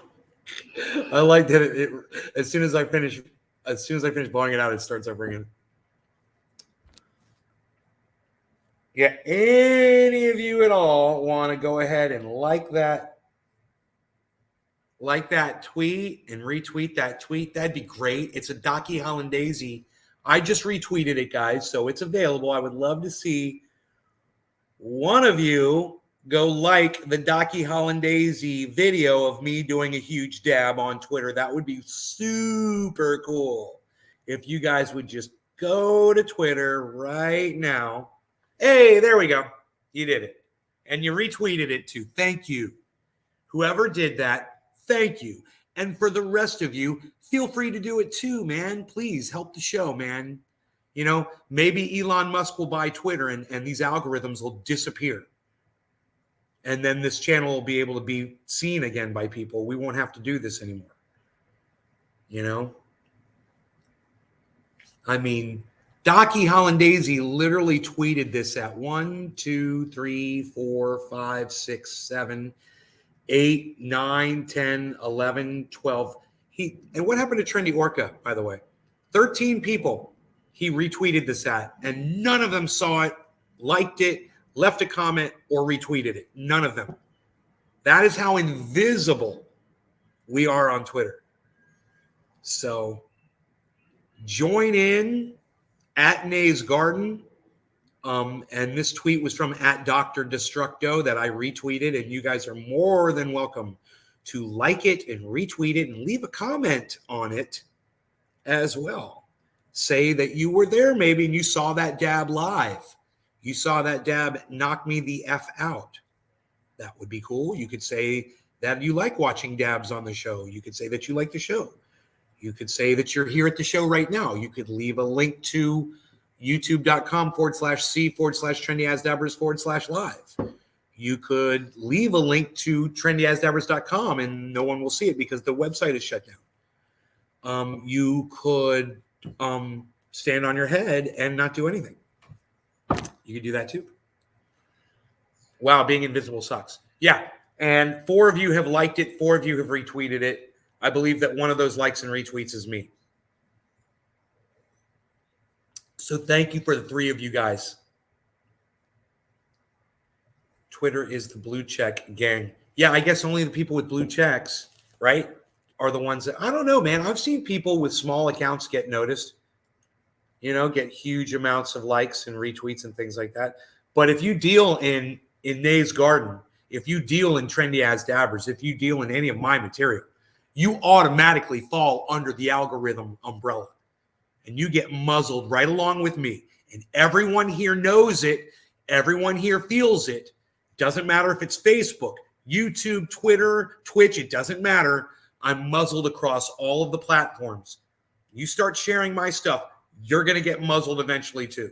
I like that it as soon as I finish blowing it out, it starts up ringing. Yeah, any of you at all want to go ahead and like that tweet and retweet that tweet, that'd be great. It's a Docky Hollandaise. I just retweeted it, guys, so it's available. I would love to see one of you go like the Docky Hollandaise video of me doing a huge dab on Twitter. That would be super cool if you guys would just go to Twitter right now. Hey, there we go. You did it. And you retweeted it too. Thank you. Whoever did that, thank you. And for the rest of you, feel free to do it too, man. Please help the show, man. You know, maybe Elon Musk will buy Twitter and these algorithms will disappear. And then this channel will be able to be seen again by people. We won't have to do this anymore. You know? I mean, Docky Hollandaise literally tweeted this at 1, 2, 3, 4, 5, 6, 7, 8, 9, 10, 11, 12. And what happened to Trendy Orca, by the way? 13 people he retweeted this at, and none of them saw it, liked it, left a comment, or retweeted it. None of them. That is how invisible we are on Twitter. So join in at Nay's Garden. And this tweet was from at Dr. Destructo that I retweeted, and you guys are more than welcome to like it and retweet it and leave a comment on it as well. Say that you were there maybe and you saw that dab live. You saw that dab knock me the F out. That would be cool. You could say that you like watching dabs on the show. You could say that you like the show. You could say that you're here at the show right now. You could leave a link to youtube.com/c/trendyasdabbers/live. You could leave a link to trendyasdabbers.com and no one will see it because the website is shut down. You could stand on your head and not do anything. You could do that too. Wow, being invisible sucks. Yeah, and 4 of you have liked it. 4 of you have retweeted it. I believe that one of those likes and retweets is me. So thank you for the 3 of you guys. Twitter is the blue check gang. Yeah, I guess only the people with blue checks, right, are the ones that, I don't know, man. I've seen people with small accounts get noticed, you know, get huge amounts of likes and retweets and things like that. But if you deal in Nay's Garden, if you deal in Trendy As Dabbers, if you deal in any of my material, you automatically fall under the algorithm umbrella. And you get muzzled right along with me. And everyone here knows it. Everyone here feels it. Doesn't matter if it's Facebook, YouTube, Twitter, Twitch. It doesn't matter. I'm muzzled across all of the platforms. You start sharing my stuff, you're going to get muzzled eventually too.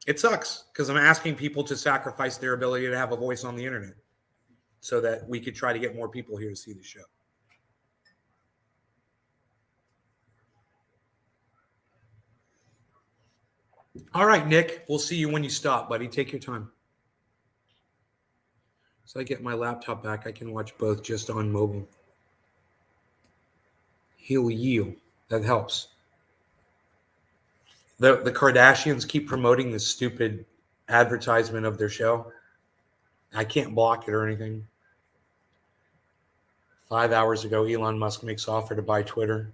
It sucks because I'm asking people to sacrifice their ability to have a voice on the internet. so that we could try to get more people here to see the show. All right, Nick, we'll see you when you stop, buddy. Take your time. So I get my laptop back, I can watch both just on mobile. Heal yield. That helps. The Kardashians keep promoting this stupid advertisement of their show. I can't block it or anything. 5 hours ago, Elon Musk makes offer to buy Twitter.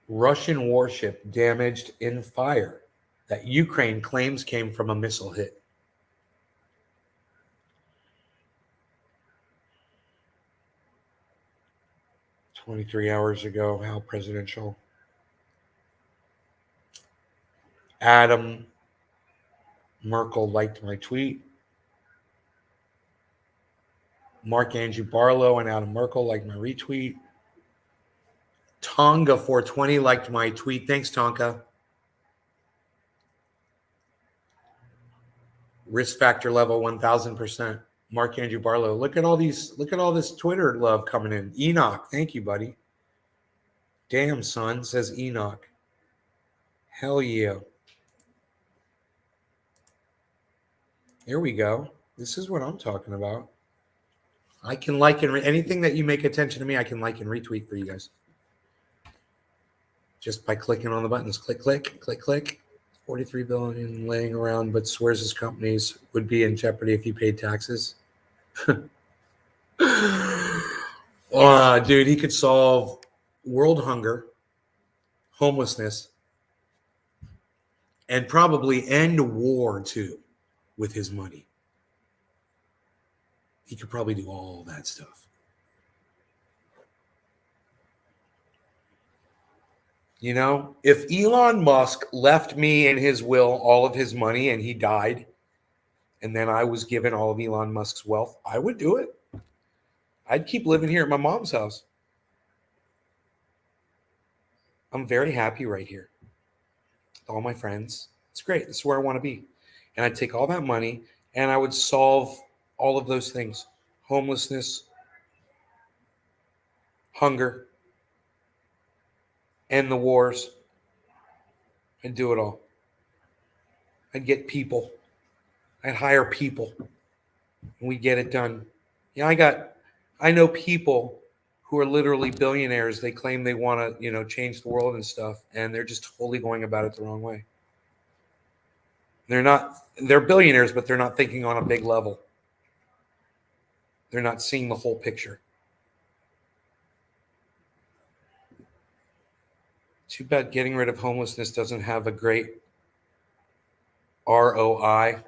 Russian warship damaged in fire that Ukraine claims came from a missile hit. "23 hours ago, how presidential." Adam Merkel liked my tweet. Mark Andrew Barlow and Adam Merkel liked my retweet. Tonga 420 liked my tweet. Thanks, Tonka. Risk factor level 1000%. Mark Andrew Barlow. Look at all this Twitter love coming in. Enoch, thank you, buddy. Damn, son, says Enoch. Hell yeah. Here we go. This is what I'm talking about. I can like and anything that you make attention to me, I can like and retweet for you guys. Just by clicking on the buttons. Click, click, click, click. 43 billion laying around, but swears his companies would be in jeopardy if he paid taxes. Dude, he could solve world hunger, homelessness, and probably end war too with his money. He could probably do all that stuff. You know, if Elon Musk left me in his will all of his money and he died, and then I was given all of Elon Musk's wealth, I would do it. I'd keep living here at my mom's house. I'm very happy right here with all my friends. It's great. This is where I want to be. And I'd take all that money and I would solve all of those things. Homelessness, hunger, end the wars, and do it all. I'd get people. I'd hire people. And we get it done. I know people who are literally billionaires. They claim they want to, change the world and stuff, and they're just totally going about it the wrong way. They're billionaires, but they're not thinking on a big level. They're not seeing the whole picture. Too bad getting rid of homelessness doesn't have a great ROI.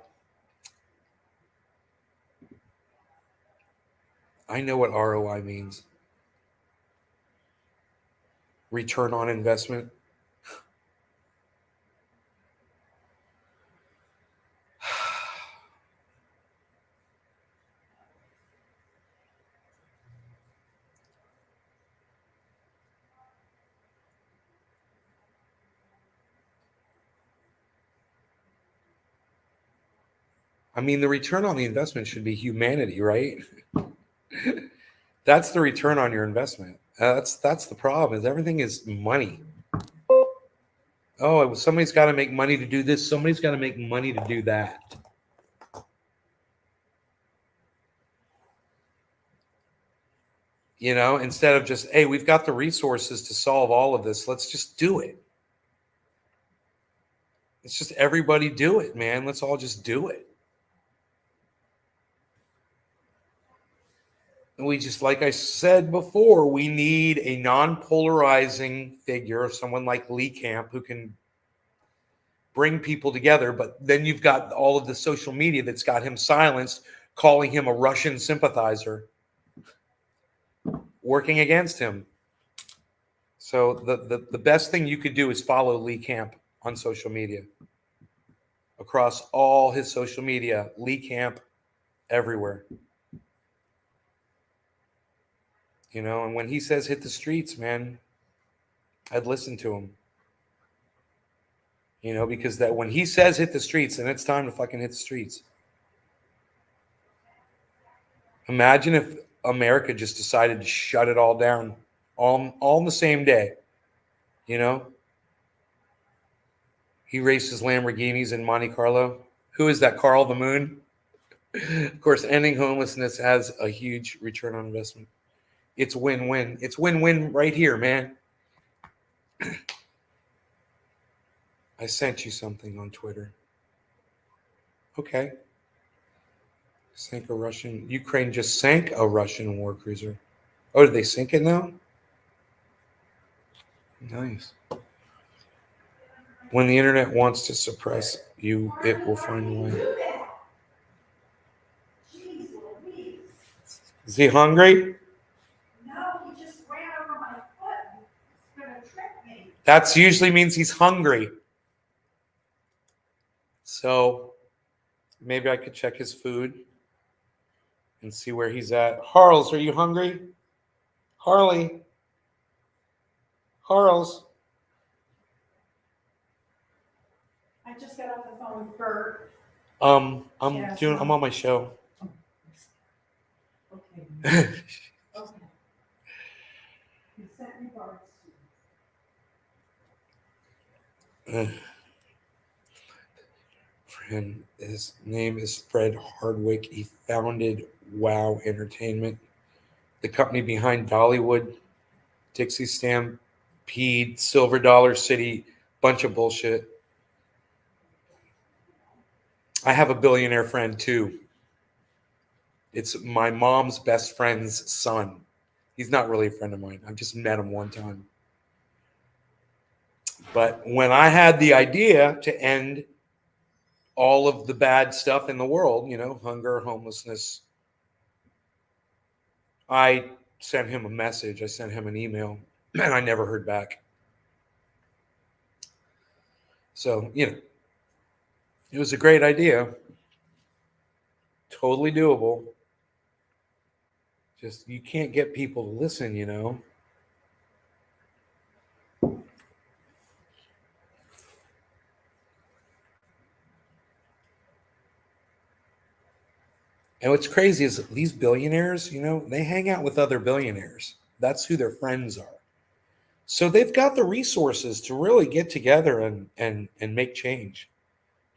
I know what ROI means. Return on investment. I mean, the return on the investment should be humanity, right? That's the return on your investment. That's the problem. Is everything is money. Oh, somebody's got to make money to do this. Somebody's got to make money to do that. Instead of just, hey, we've got the resources to solve all of this. Let's just do it. Let's just everybody do it, man. Let's all just do it. And we just, like I said before, we need a non-polarizing figure, someone like Lee Camp, who can bring people together. But then you've got all of the social media that's got him silenced, calling him a Russian sympathizer, working against him. So the best thing you could do is follow Lee Camp on social media. Across all his social media, Lee Camp everywhere. And when he says hit the streets, man, I'd listen to him. because that when he says hit the streets, then it's time to fucking hit the streets. Imagine if America just decided to shut it all down all in the same day. He races Lamborghinis in Monte Carlo. Who is that? Carl the Moon? Of course, ending homelessness has a huge return on investment. It's win-win. It's win-win right here, man. I sent you something on Twitter. Okay. Ukraine just sank a Russian war cruiser. Oh, did they sink it now? Nice. When the internet wants to suppress you, it will find a way. Is he hungry? No, he just ran over my foot. He's gonna trick me. That usually means he's hungry. So maybe I could check his food and see where he's at. Harles, are you hungry? Harley. Harles. I just got off the phone with Bert. I'm Yes. I'm on my show. Okay. Okay. He sent me Bart's. Friend, his name is Fred Hardwick. He founded Wow Entertainment, the company behind Dollywood, Dixie Stampede, Silver Dollar City, bunch of bullshit. I have a billionaire friend too. It's my mom's best friend's son. He's not really a friend of mine. I've just met him one time. But when I had the idea to end all of the bad stuff in the world, hunger, homelessness, I sent him a message. I sent him an email, and I never heard back. So, it was a great idea. Totally doable. Just, you can't get people to listen, And what's crazy is these billionaires, they hang out with other billionaires. That's who their friends are. So they've got the resources to really get together and make change,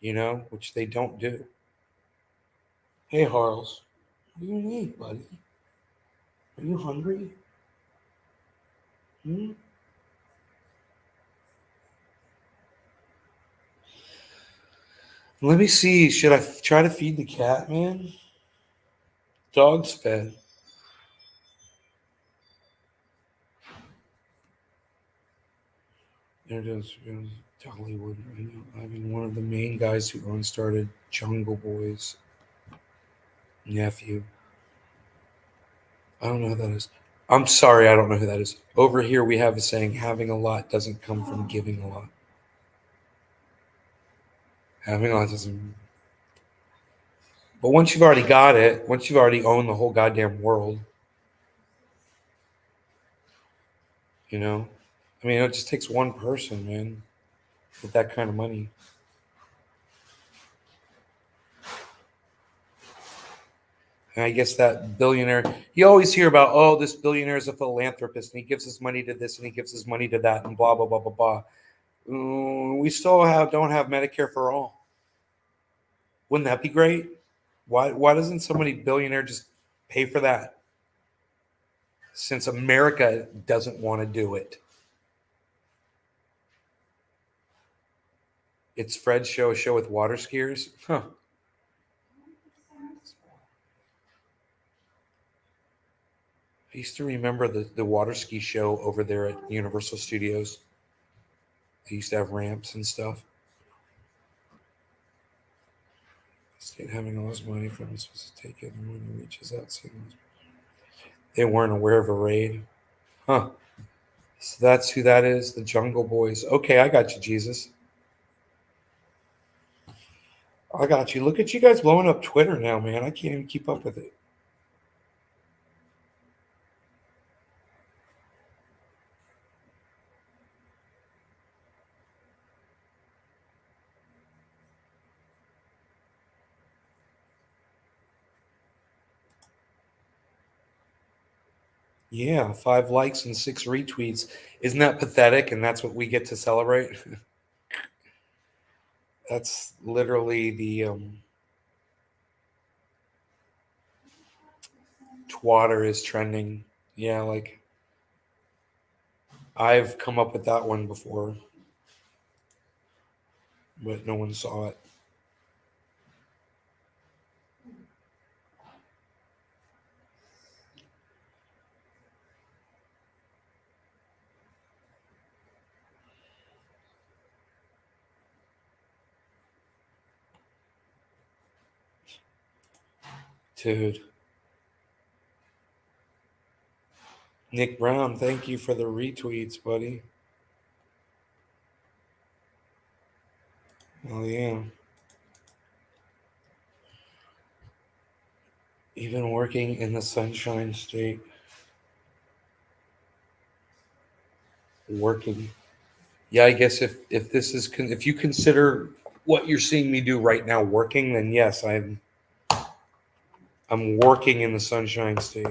which they don't do. Hey, Harles, what do you need, buddy? Are you hungry? Let me see. Should I try to feed the cat, man? Dog's fed. There it is. Dollywood. One of the main guys who started Jungle Boys. Nephew. I don't know who that is. I'm sorry, I don't know who that is. Over here we have a saying, having a lot doesn't come from giving a lot. Having a lot doesn't. But once you've already got it, once you've already owned the whole goddamn world, it just takes one person, man, with that kind of money. And I guess that billionaire, you always hear about, oh, this billionaire is a philanthropist and he gives his money to this and he gives his money to that and blah, blah, blah, blah, blah. We still don't have Medicare for all. Wouldn't that be great? Why doesn't somebody billionaire just pay for that? Since America doesn't want to do it. It's Fred's show, a show with water skiers. Huh. I used to remember the water ski show over there at Universal Studios. They used to have ramps and stuff. State having all this money from is supposed to take it and when it reaches out. They weren't aware of a raid. Huh. So that's who that is, the Jungle Boys. Okay, I got you, Jesus. I got you. Look at you guys blowing up Twitter now, man. I can't even keep up with it. Yeah, 5 likes and 6 retweets. Isn't that pathetic? And that's what we get to celebrate. That's literally the Twatter is trending. Yeah, like I've come up with that one before, but no one saw it. Dude. Nick Brown, thank you for the retweets, buddy. Oh, yeah. Even working in the Sunshine State. Working. Yeah, I guess if this is if you consider what you're seeing me do right now working, then yes, I'm working in the Sunshine State.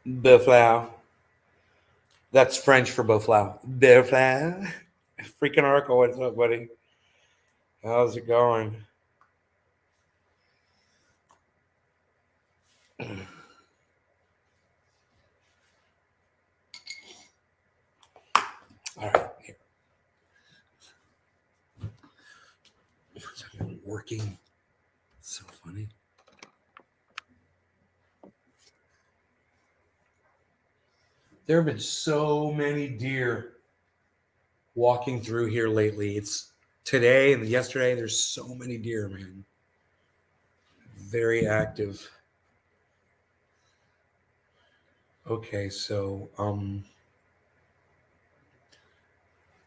Beflau. That's French for Beflau. Beflau. Freaking Oracle, what's up, buddy? How's it going? All right, here. Working. So funny. There have been so many deer walking through here lately. It's today and yesterday. There's so many deer, man. Very active. Okay, so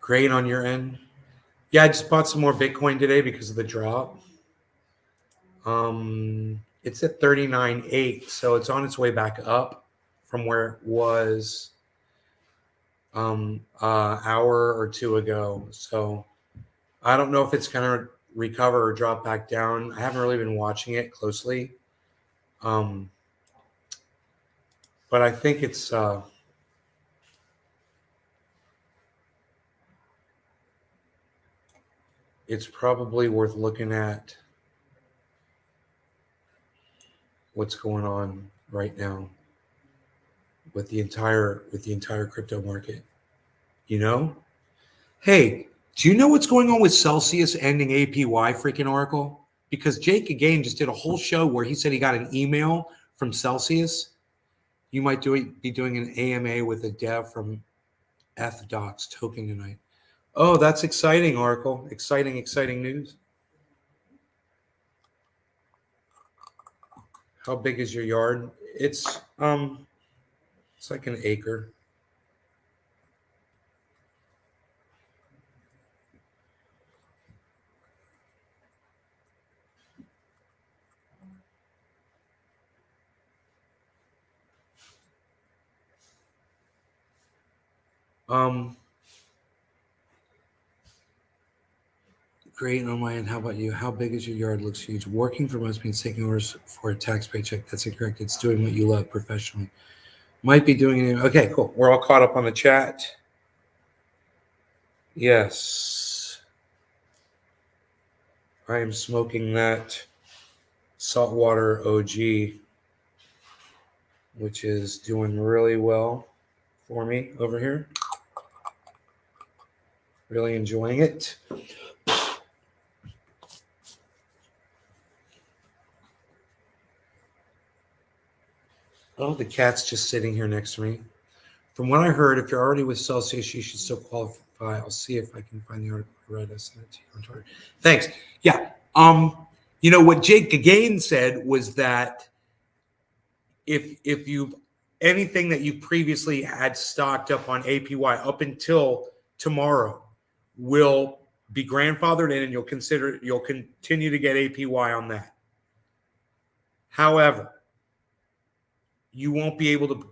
great on your end. Yeah, I just bought some more Bitcoin today because of the drop. It's at 39.8, so it's on its way back up from where it was hour or two ago. So I don't know if it's gonna recover or drop back down. I haven't really been watching it closely. But I think it's probably worth looking at what's going on right now with the entire crypto market. You know? Hey, do you know what's going on with Celsius ending APY, freaking Oracle? Because Jake again just did a whole show where he said he got an email from Celsius. You might be doing an AMA with a dev from FDocs token tonight. Oh, that's exciting, Oracle. Exciting news. How big is your yard? It's like an acre. Great on my end. How about you? How big is your yard? Looks huge. Working for most means taking orders for a tax paycheck. That's incorrect. It's doing what you love professionally. Might be doing it. Okay, cool. We're all caught up on the chat. Yes. I am smoking that saltwater OG, which is doing really well for me over here. Really enjoying it. Oh, the cat's just sitting here next to me. From what I heard, if you're already with Celsius, you should still qualify. I'll see if I can find the article I read. I sent it to you on Twitter. Thanks. Yeah. You know what Jake Gagain said was that if you've anything that you previously had stocked up on APY up until tomorrow will be grandfathered in, and you'll continue to get APY on that. However, you won't be able to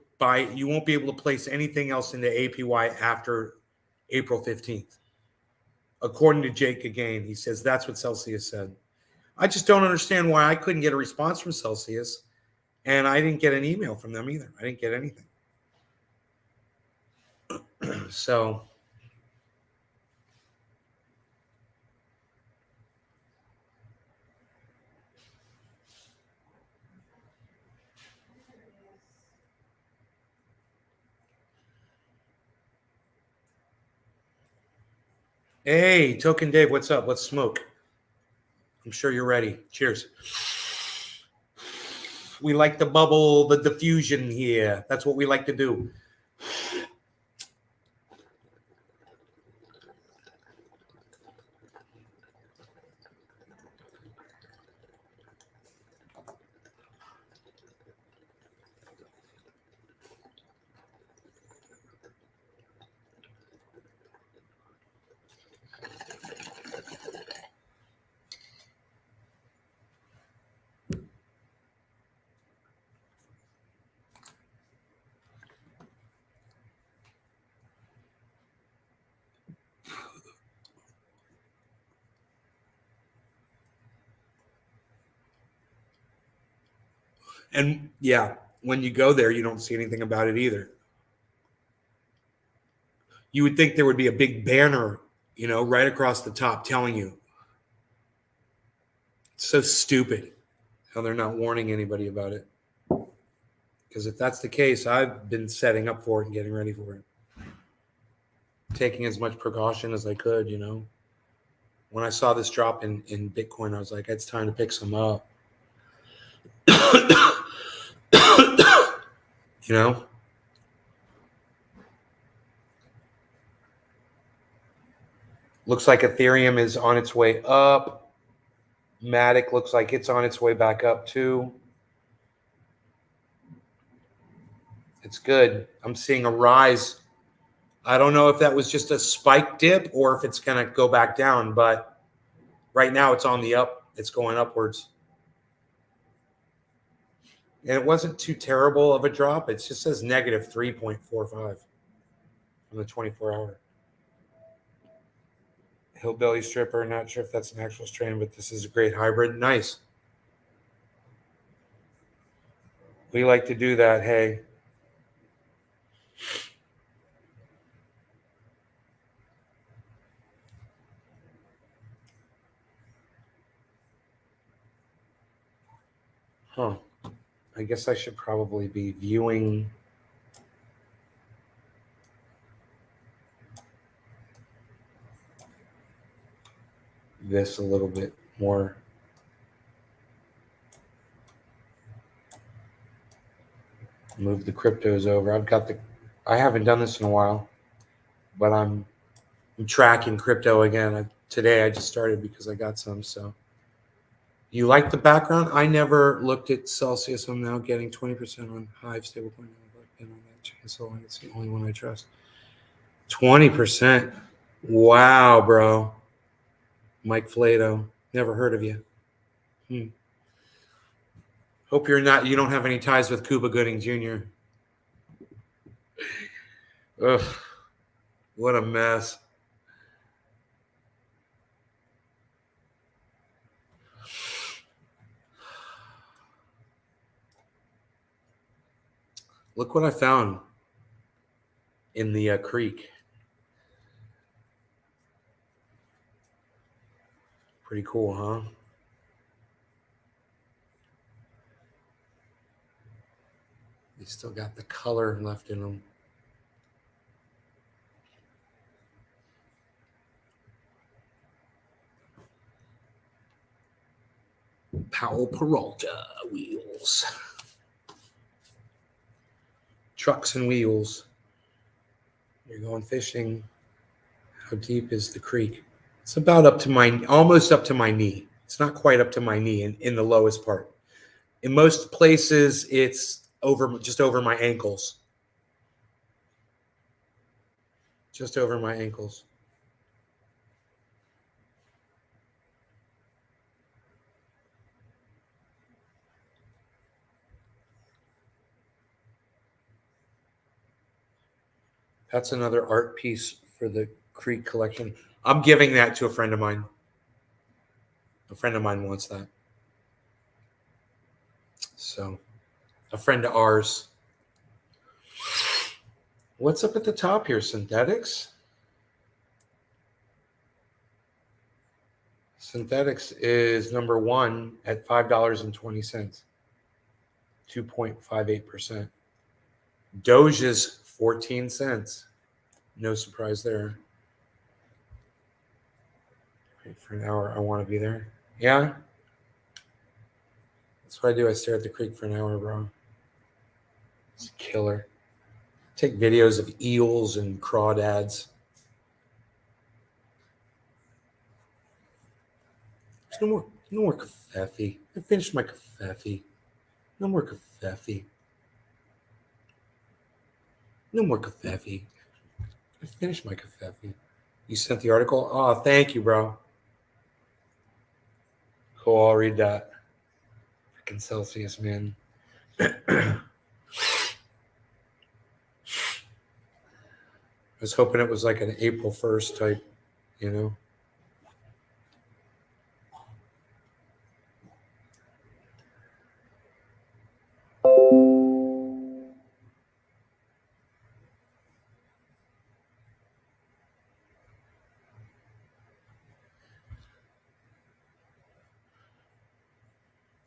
you won't be able to place anything else into APY after April 15th. According to Jake again, he says that's what Celsius said. I just don't understand why I couldn't get a response from Celsius, and I didn't get an email from them either. I didn't get anything. So hey, Token Dave, what's up? Let's smoke. I'm sure you're ready. Cheers. We like the bubble, the diffusion here. That's what we like to do. And yeah, when you go there, you don't see anything about it either. You would think there would be a big banner, right across the top telling you. It's so stupid how they're not warning anybody about it. Because if that's the case, I've been setting up for it and getting ready for it. Taking as much precaution as I could, When I saw this drop in Bitcoin, I was like, it's time to pick some up. Looks like Ethereum is on its way up. Matic looks like it's on its way back up too. It's good. I'm seeing a rise. I don't know if that was just a spike dip or if it's going to go back down, but right now it's on the up. It's going upwards. And it wasn't too terrible of a drop. It just says negative 3.45 on the 24-hour. Hillbilly stripper. Not sure if that's an actual strain, but this is a great hybrid. Nice. We like to do that. Hey. Huh. I guess I should probably be viewing this a little bit more. Move the cryptos over. I haven't done this in a while, but I'm tracking crypto again. Today I just started because I got some. So you like the background? I never looked at Celsius. I'm now getting 20% on Hive stablecoin. I've been on that chain, so it's the only one I trust. 20%. Wow, bro. Mike Flato. Never heard of you. Hope you don't have any ties with Cuba Gooding Jr. Ugh, what a mess. Look what I found in the creek. Pretty cool, huh? They still got the color left in them. Powell Peralta wheels. Trucks and wheels. You're going fishing. How deep is the creek? It's about almost up to my knee. It's not quite up to my knee in the lowest part. In most places, it's just over my ankles. Just over my ankles. That's another art piece for the Creek collection. I'm giving that to a friend of mine. A friend of mine wants that. So, a friend of ours. What's up at the top here? Synthetics? Synthetics is number one at $5.20, 2.58%. Doge is 14 cents. No surprise there. Wait for an hour. I want to be there. Yeah. That's what I do. I stare at the creek for an hour, bro. It's a killer. Take videos of eels and crawdads. There's no more kafefe. I finished my kafefe. No more kafefe. No more kafefe. I finished my kafefe. You sent the article? Oh, thank you, bro. Cool, I'll read that. Freaking Celsius, man. I was hoping it was like an April 1st type, you know?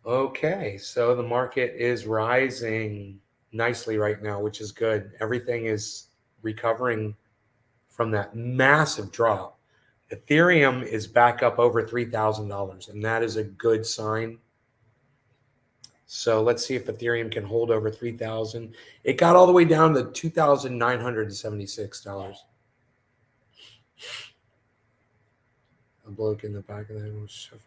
Okay, so the market is rising nicely right now, which is good. Everything is recovering from that massive drop. Ethereum is back up over $3,000, and that is a good sign. So let's see if Ethereum can hold over 3,000. It got all the way down to $2,976. A bloke in the back of the head was shuffling.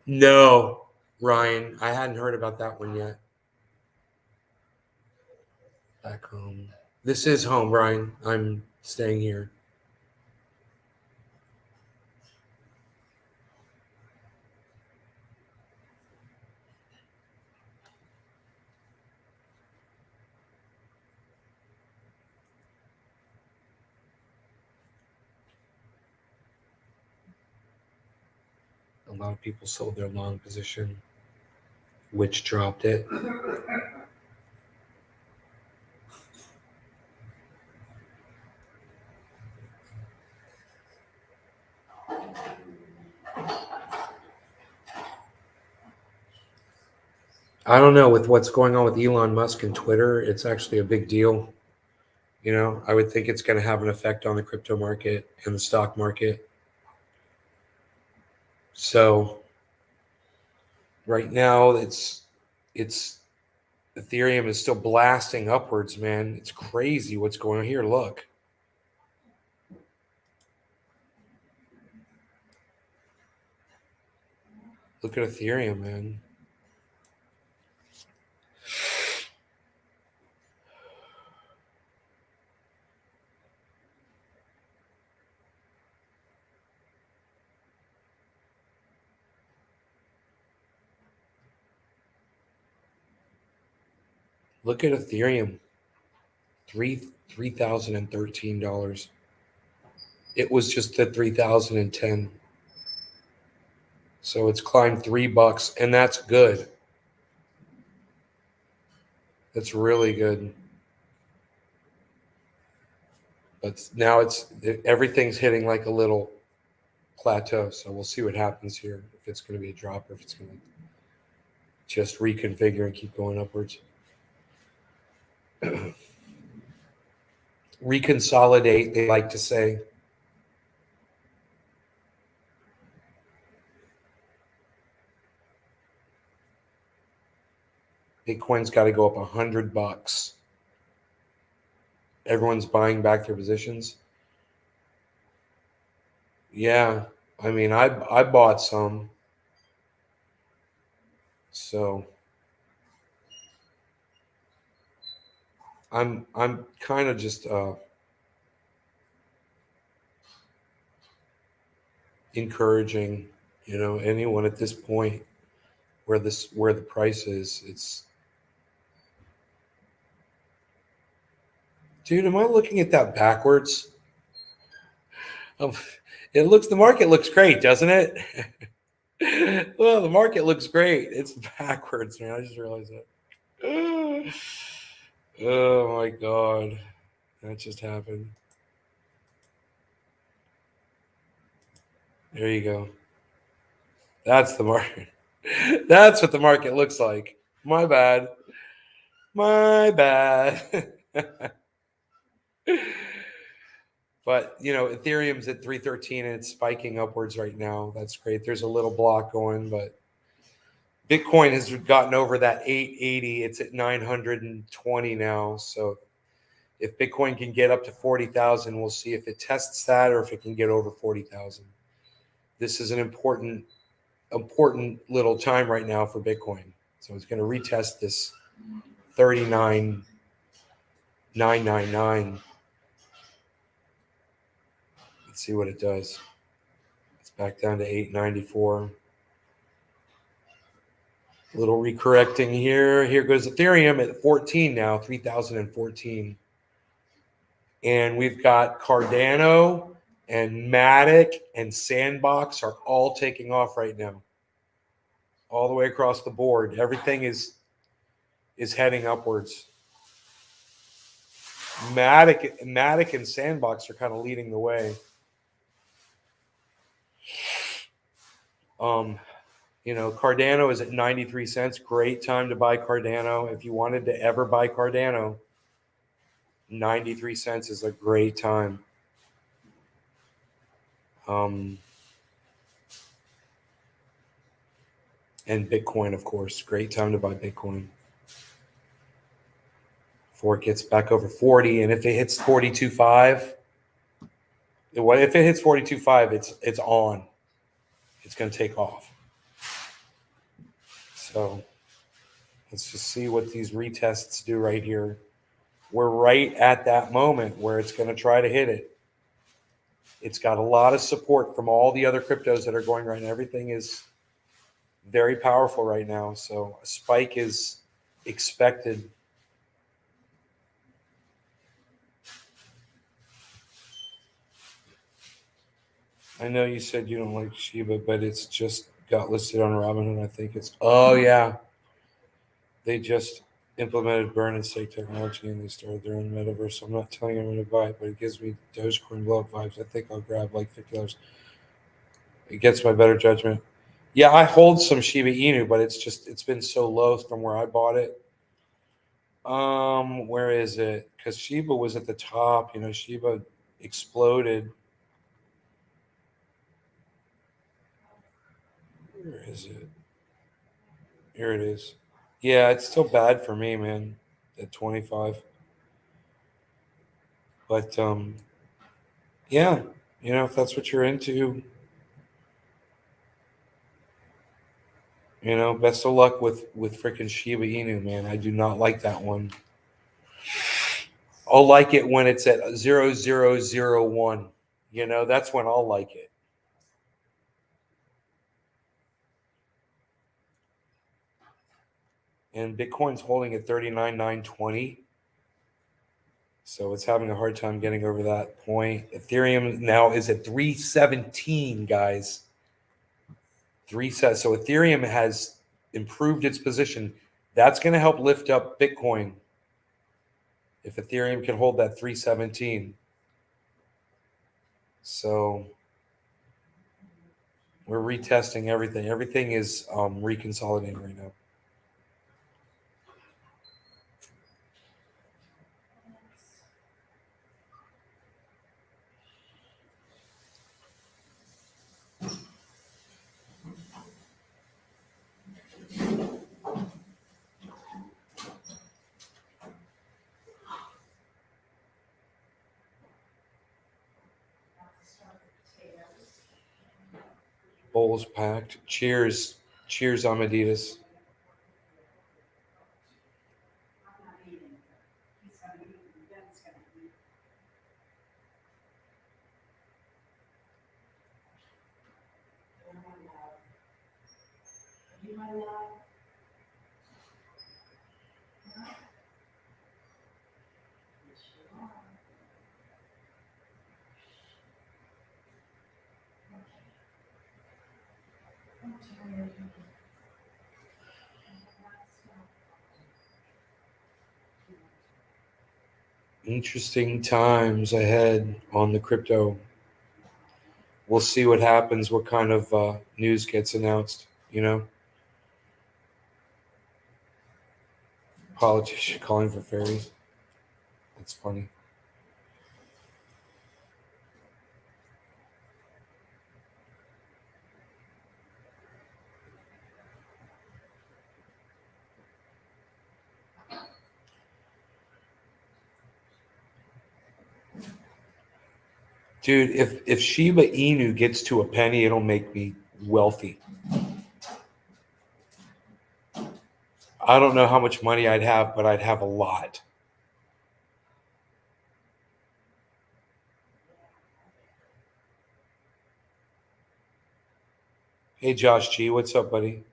No, Ryan, I hadn't heard about that one yet. Back home. This is home, Ryan. I'm staying here. A lot of people sold their long position, which dropped it. I don't know, with what's going on with Elon Musk and Twitter, it's actually a big deal. You know, I would think it's going to have an effect on the crypto market and the stock market. So right now it's Ethereum is still blasting upwards, man. It's crazy what's going on here. Look. Look at Ethereum, man. Look at Ethereum. $3,013. It was just at 3,010. So it's climbed $3, and that's good. That's really good. But now everything's hitting like a little plateau. So we'll see what happens here. If it's going to be a drop or if it's going to just reconfigure and keep going upwards. Reconsolidate, they like to say. Bitcoin's got to go up $100. Everyone's buying back their positions. Yeah, I mean, I bought some. So I'm kind of just encouraging, you know, anyone at this point where the price is, Dude, am I looking at that backwards? The market looks great, doesn't it? Well, the market looks great. It's backwards, man. I just realized that. Oh my God. That just happened. There you go. That's the market. That's what the market looks like. My bad. My bad. But Ethereum's at 313 and it's spiking upwards right now. That's great. There's a little block going, but Bitcoin has gotten over that 880. It's at 920 now. So if Bitcoin can get up to 40,000, we'll see if it tests that or if it can get over 40,000. This is an important little time right now for Bitcoin. So it's going to retest this 39,999. Let's see what it does. It's back down to 894. A little recorrecting here. Here goes Ethereum at 14 now, 3,014. And we've got Cardano and Matic and Sandbox are all taking off right now. All the way across the board. Everything is heading upwards. Matic and Sandbox are kind of leading the way. Cardano is at 93 cents. Great time to buy Cardano. If you wanted to ever buy Cardano, 93 cents is a great time. And Bitcoin, of course, great time to buy Bitcoin. Before it gets back over 40, and if it hits 42.5, if it hits 42.5, it's on. It's going to take off. So let's just see what these retests do right here. We're right at that moment where it's going to try to hit it. It's got a lot of support from all the other cryptos that are going right now. Everything is very powerful right now. So a spike is expected. I know you said you don't like Shiba, but it's just got listed on Robinhood. I think oh yeah. They just implemented burn and stake technology and they started their own metaverse. So I'm not telling anyone to buy it, but it gives me Dogecoin blow up vibes. I think I'll grab like $50. It gets my better judgment. Yeah, I hold some Shiba Inu, but it's been so low from where I bought it. Where is it? Because Shiba was at the top. Shiba exploded. Where is it? Here it is. Yeah, it's still bad for me, man. At 25. But yeah, if that's what you're into, best of luck with freaking Shiba Inu, man. I do not like that one. I'll like it when it's at 0.0001. That's when I'll like it. And Bitcoin's holding at 39,920. So it's having a hard time getting over that point. Ethereum now is at 317, guys. So Ethereum has improved its position. That's going to help lift up Bitcoin if Ethereum can hold that 317. So we're retesting everything. Everything is reconsolidating right now. Bowls packed. Cheers. Cheers, Amadeus. I'm not eating. He's gonna eat, and Ben's gonna eat. You're my love. Are you my love? Huh? Yes, you are. tired. Interesting times ahead on the crypto. We'll see what happens, what kind of news gets announced, you know? Politician calling for fairies. That's funny. Dude, if Shiba Inu gets to a penny, it'll make me wealthy. I don't know how much money I'd have, but I'd have a lot. Hey, Josh G, what's up, buddy?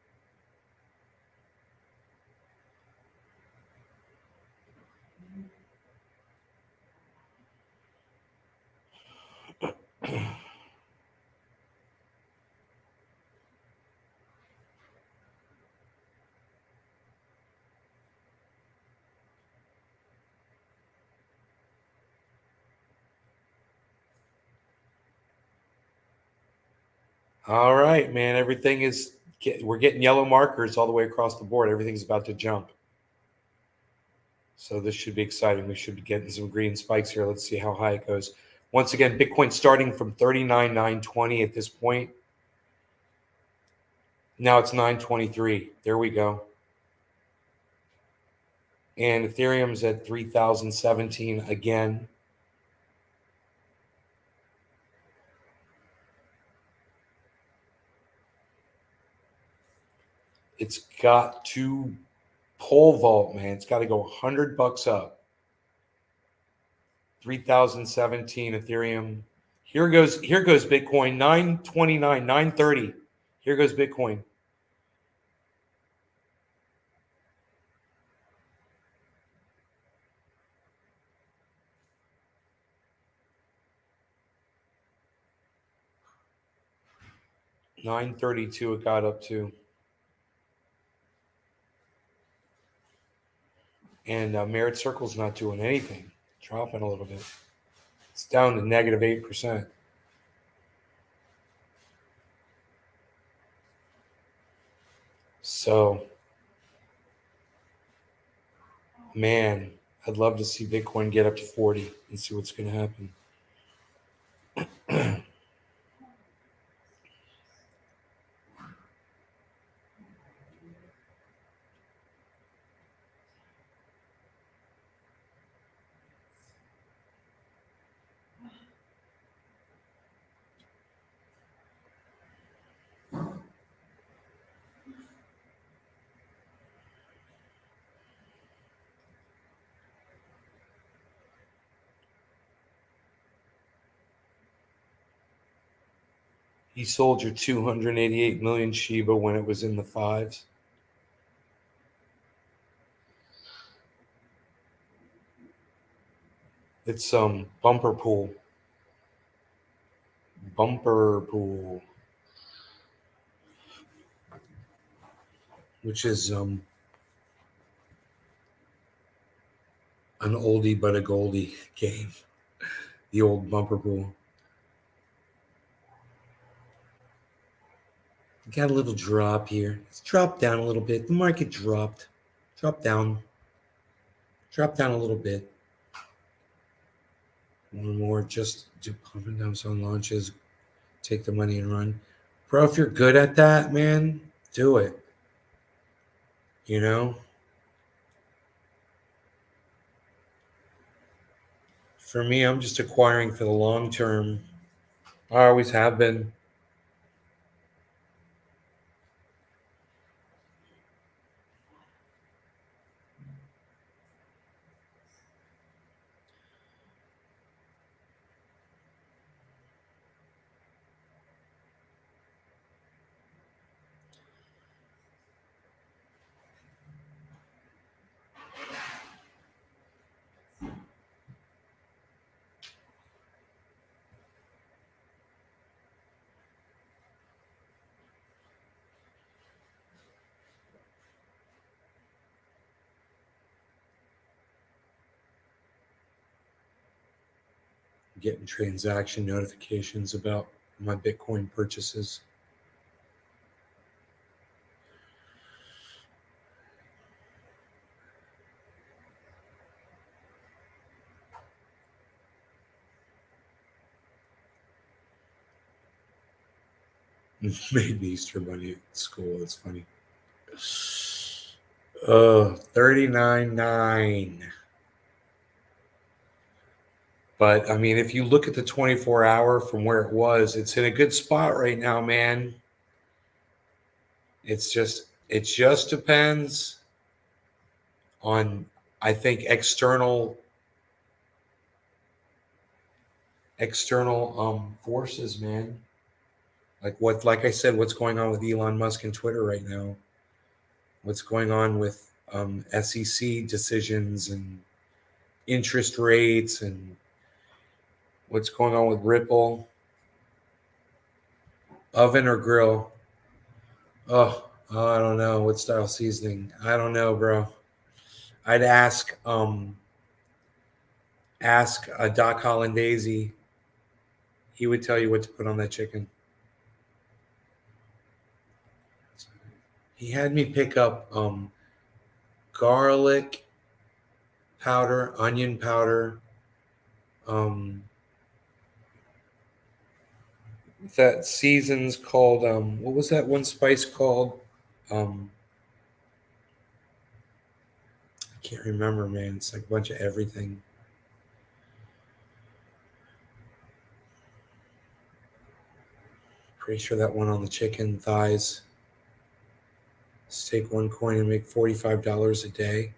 All right, man. We're getting yellow markers all the way across the board. Everything's about to jump. So this should be exciting. We should be getting some green spikes here. Let's see how high it goes. Once again, Bitcoin starting from 39,920 at this point. Now it's 923. There we go. And Ethereum's at 3,017 again. It's got to pole vault, man. It's got to go $100 up. 3,017 Ethereum. Here goes Bitcoin. 929, 930. Here goes Bitcoin. $932 it got up to. And Merit Circle's not doing anything. Dropping a little bit. It's down to negative 8%. So, man, I'd love to see Bitcoin get up to 40 and see what's going to happen. You sold your 288 million Shiba when it was in the fives. It's bumper pool. Bumper pool. Which is an oldie but a goldie game. The old bumper pool. Got a little drop here. It's dropped down a little bit. The market dropped. Dropped down. Dropped down a little bit. One more just do pump and dumps on launches. Take the money and run. Bro, if you're good at that, man, do it. You know? For me, I'm just acquiring for the long term. I always have been. Getting transaction notifications about my Bitcoin purchases. Made the Easter Bunny at school. That's funny. 39.9. But I mean, if you look at the 24-hour from where it was, it's in a good spot right now, man. It just depends on, I think, external forces, man. Like I said, what's going on with Elon Musk and Twitter right now? What's going on with SEC decisions and interest rates, and what's going on with Ripple? Oven or grill? Oh, I don't know. What style seasoning? I don't know, bro. I'd ask Doc Hollandaise. He would tell you what to put on that chicken. He had me pick up garlic powder, onion powder, that seasons called what was that one spice called? I can't remember, man. It's like a bunch of everything. Pretty sure that one on the chicken thighs. Stake OneCoin and make $45 a day.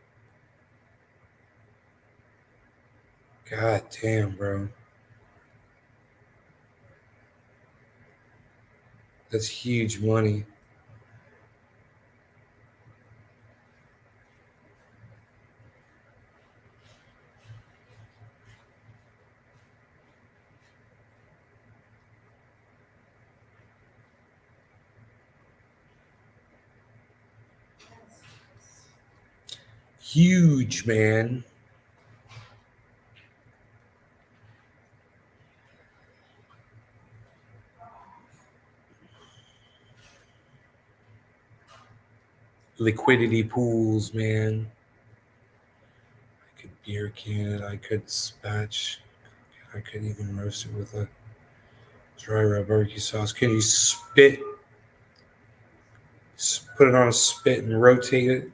God damn, bro. That's huge money. Huge, man. Liquidity pools, man. I could beer can it. I could spatch. I could even roast it with a dry rub barbecue sauce. Can you spit? Put it on a spit and rotate it.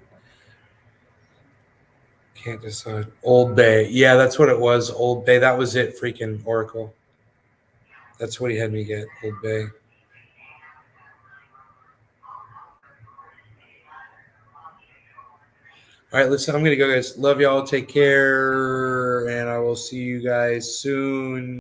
Can't decide. Old Bay. Yeah, that's what it was. Old Bay. That was it. Freaking Oracle. That's what he had me get. Old Bay. All right, listen, I'm going to go, guys. Love y'all. Take care. And I will see you guys soon.